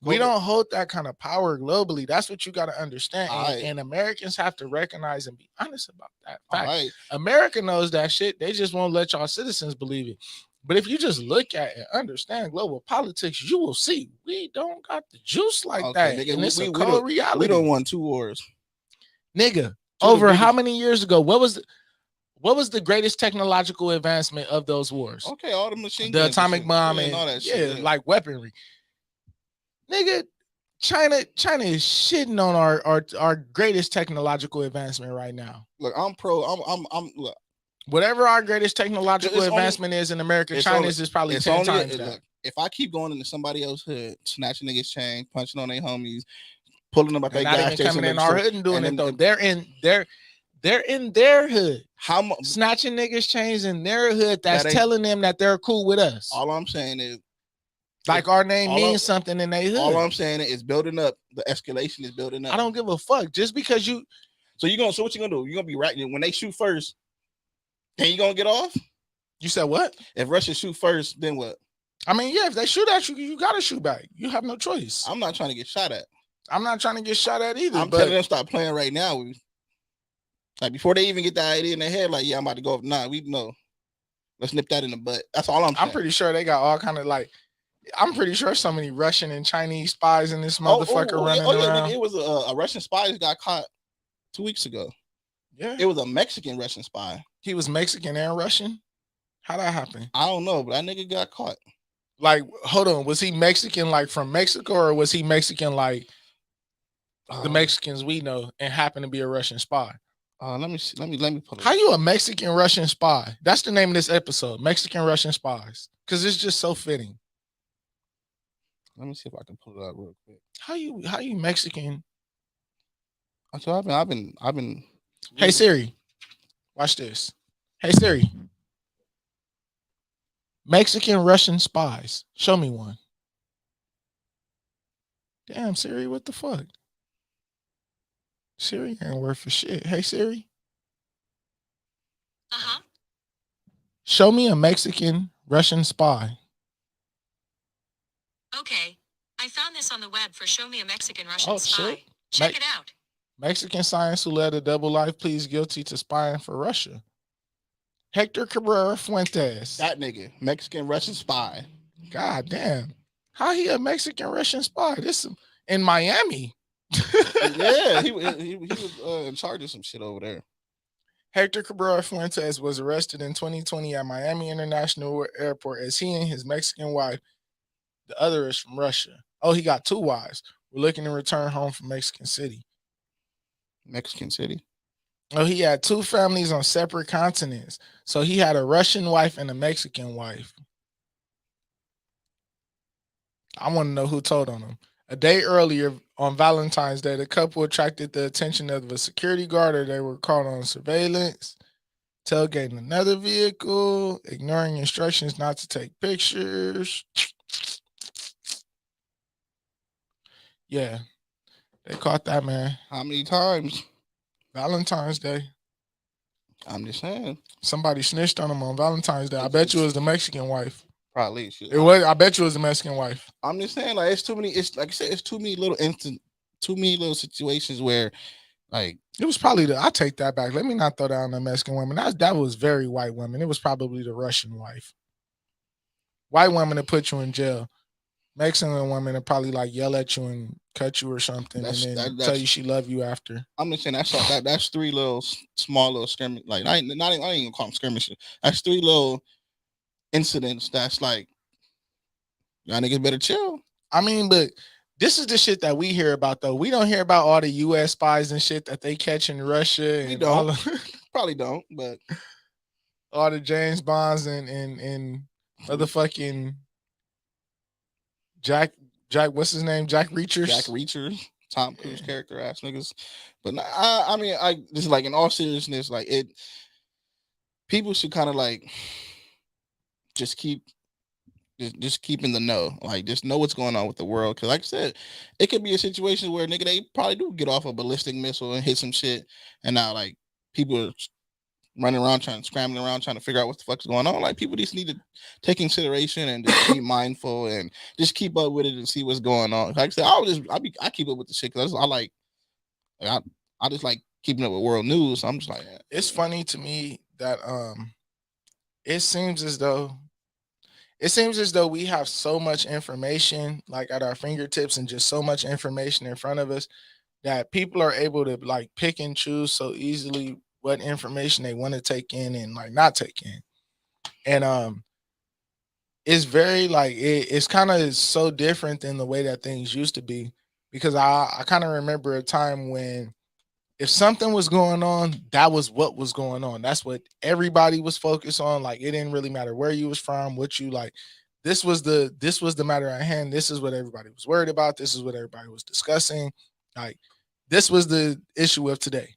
We don't hold that kind of power globally. That's what you got to understand. And Americans have to recognize and be honest about that fact. America knows that shit. They just won't let y'all citizens believe it. But if you just look at and understand global politics, you will see we don't got the juice like that. Nigga, and it's a cold reality. We don't want 2 wars. Nigga, over how many years ago? What was the greatest technological advancement of those wars? Okay, all the machine guns, the atomic bomb and all that shit. Like weaponry. Nigga, China is shitting on our greatest technological advancement right now. Look, I'm pro. I'm look. Whatever our greatest technological advancement is in America, China's is probably 10 times that. Look, if I keep going into somebody else's hood, snatching niggas' chain, punching on their homies, pulling them up their gas station, coming in our hood and doing it though. They're in their hood. How much snatching niggas' chains in their hood? That's telling them that they're cool with us. All I'm saying is. Like our name means something in their hood. All I'm saying is building up. The escalation is building up. I don't give a fuck. Just because you. So what you gonna do? You gonna be right when they shoot first. Then you gonna get off? You said what? If Russia shoot first, then what? I mean, yeah. If they shoot at you, you gotta shoot back. You have no choice. I'm not trying to get shot at. I'm not trying to get shot at either. I'm telling them stop playing right now. Like before they even get the idea in their head, like I'm about to go. Nah, we know. Let's nip that in the butt. That's all I'm saying. I'm pretty sure they got all kind of like. I'm pretty sure so many Russian and Chinese spies in this motherfucker running around. It was a Russian spy that got caught 2 weeks ago. Yeah. It was a Mexican Russian spy. He was Mexican and Russian? How'd that happen? I don't know, but that nigga got caught. Like, hold on. Was he Mexican like from Mexico or was he Mexican like the Mexicans we know and happened to be a Russian spy? Let me see. Let me pull it. How you a Mexican Russian spy? That's the name of this episode, Mexican Russian spies. Because it's just so fitting. Let me see if I can pull it up real quick. How you Mexican? So I've been. Hey Siri, watch this. Hey Siri, Mexican Russian spies. Show me one. Damn Siri, what the fuck? Siri ain't worth for shit. Hey Siri. Show me a Mexican Russian spy. Okay, I found this on the web for Show Me a Mexican Russian Spy. Shit. Check it out. Mexican science who led a double life pleads guilty to spying for Russia. Hector Cabrera Fuentes. That nigga, Mexican Russian spy. God damn. How he a Mexican Russian spy? This in Miami. Yeah, he was in charge of some shit over there. Hector Cabrera Fuentes was arrested in 2020 at Miami International Airport as he and his Mexican wife, the other is from Russia. Oh, he got 2 wives. We're looking to return home from Mexican City. Mexican City? Oh, he had 2 families on separate continents. So he had a Russian wife and a Mexican wife. I want to know who told on him. A day earlier on Valentine's Day, the couple attracted the attention of a security guard or they were caught on surveillance, tailgating another vehicle, ignoring instructions not to take pictures. Yeah, they caught that man. How many times? Valentine's Day. I'm just saying. Somebody snitched on him on Valentine's Day. I bet you it was the Mexican wife. Probably. It was. I bet you it was the Mexican wife. I'm just saying, like, it's too many. It's like I said, it's too many little situations where, like, it was probably I take that back. Let me not throw down the Mexican woman. That was very white women. It was probably the Russian wife. White women that put you in jail. Mexican woman will probably like yell at you and cut you or something, and then tell you she love you after. I'm just saying that's three little small little skirmish. Like I ain't even call them skirmishes. That's three little incidents. That's like y'all niggas better chill. I mean, but this is the shit that we hear about though. We don't hear about all the U.S. spies and shit that they catch in Russia. We And don't. all of, Probably don't, but all the James Bonds and motherfucking Jack, what's his name? Jack Reachers. Tom Cruise character ass niggas. But I mean, this is like in all seriousness, like people should kind of like just keep in the know, like just know what's going on with the world. Because like I said, it could be a situation where nigga they probably do get off a ballistic missile and hit some shit, and now like people are running around scrambling around trying to figure out what the fuck's going on. Like people just need to take consideration and just be mindful and just keep up with it and see what's going on. Like I said, I keep up with the shit because I just like keeping up with world news. So I'm just like, yeah. It's funny to me that it seems as though we have so much information like at our fingertips and just so much information in front of us that people are able to like pick and choose so easily what information they want to take in and like not take in. And it's very like it's kind of so different than the way that things used to be, because I kind of remember a time when if something was going on, that was what was going on. That's what everybody was focused on. Like it didn't really matter where you was from, what you like. This was the matter at hand. This is what everybody was worried about. This is what everybody was discussing. Like this was the issue of today.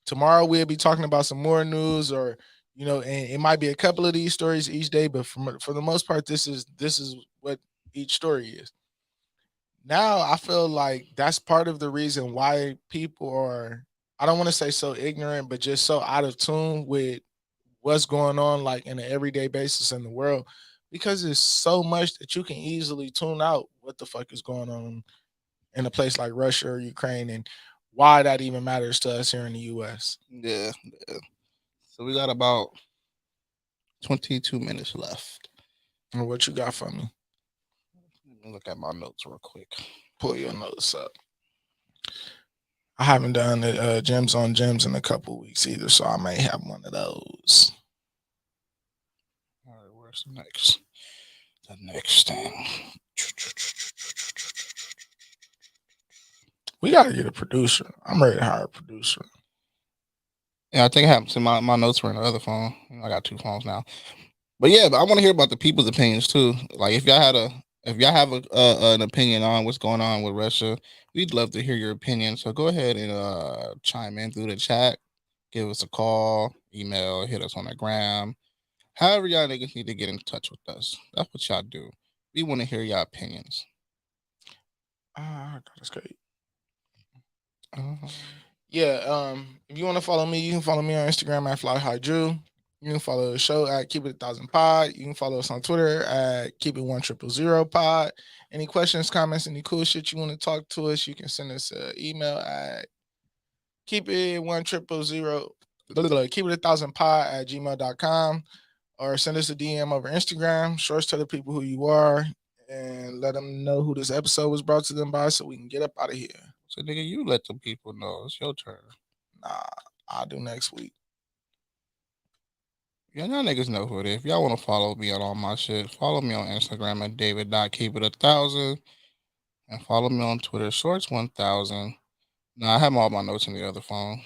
Tomorrow we'll be talking about some more news, or and it might be a couple of these stories each day, but for the most part, this is what each story is. Now I feel like that's part of the reason why people are, I don't want to say so ignorant, but just so out of tune with what's going on like in an everyday basis in the world, because there's so much that you can easily tune out what the fuck is going on in a place like Russia or Ukraine, and why that even matters to us here in the U.S. Yeah. So we got about 22 minutes left. And what you got for me? Let me look at my notes real quick. Pull your notes up. I haven't done the gems on gems in a couple weeks either, so I may have one of those. All right, where's the next thing? We gotta get a producer. I'm ready to hire a producer. Yeah, I think it happened to my notes were in the other phone. I got two phones now. But yeah, I want to hear about the people's opinions too. Like if y'all have an opinion on what's going on with Russia, we'd love to hear your opinion. So go ahead and chime in through the chat, give us a call, email, hit us on the gram. However y'all niggas need to get in touch with us. That's what y'all do. We want to hear y'all opinions. That's great. Yeah, if you want to follow me, you can follow me on Instagram at FlyHighDrew. You can follow the show at Keep It 1000 Pod. You can follow us on Twitter at Keep It 1000 Pod. Any questions, comments, any cool shit you want to talk to us, you can send us an email at Keep It 1000 Keep It 1000 Pod at gmail.com, or send us a DM over Instagram. Shorts, tell the people who you are and let them know who this episode was brought to them by, so we can get up out of here. So nigga, you let the people know. It's your turn. Nah, I'll do next week. Yeah, y'all niggas know who it is. If y'all want to follow me on all my shit, follow me on Instagram at David.keepit1000 and follow me on Twitter, Shorts1000. Now I have all my notes in the other phone.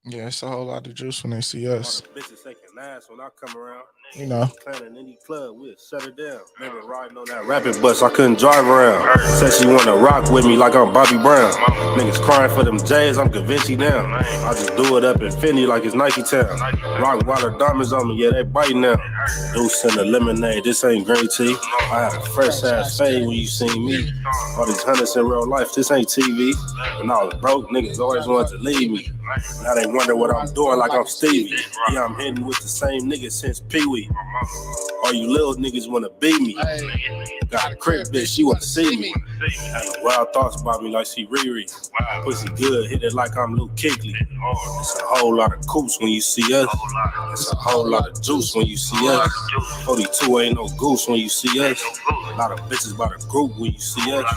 Yeah, it's a whole lot of juice when they see us. Bitches taking ass when I come around. You know. Playing in any club, we'll shut it down. Remember riding on that rapid bus, I couldn't drive around. Said she wanna rock with me like I'm Bobby Brown. Niggas crying for them J's, I'm Gavinci now. I just do it up in Fendi like it's Nike Town. Rock water diamonds on me, yeah, they biting now. Deuce in the lemonade, this ain't green tea. I had a fresh ass fade when you seen me. All these hunters in real life, this ain't TV. When I was broke, niggas always wanted to leave me. Now they wonder what I'm doing like I'm Stevie. Yeah, I'm hitting with the same niggas since Pee-wee. All you little niggas wanna beat me. Got a crib, bitch, she wanna see me. Having wild thoughts about me like she Riri. Pussy good, hit it like I'm Luke Kuechly. It's a whole lot of coops when you see us. It's a whole lot of juice when you see us. 42 ain't no goose when you see us. A lot of bitches by the group when you see us.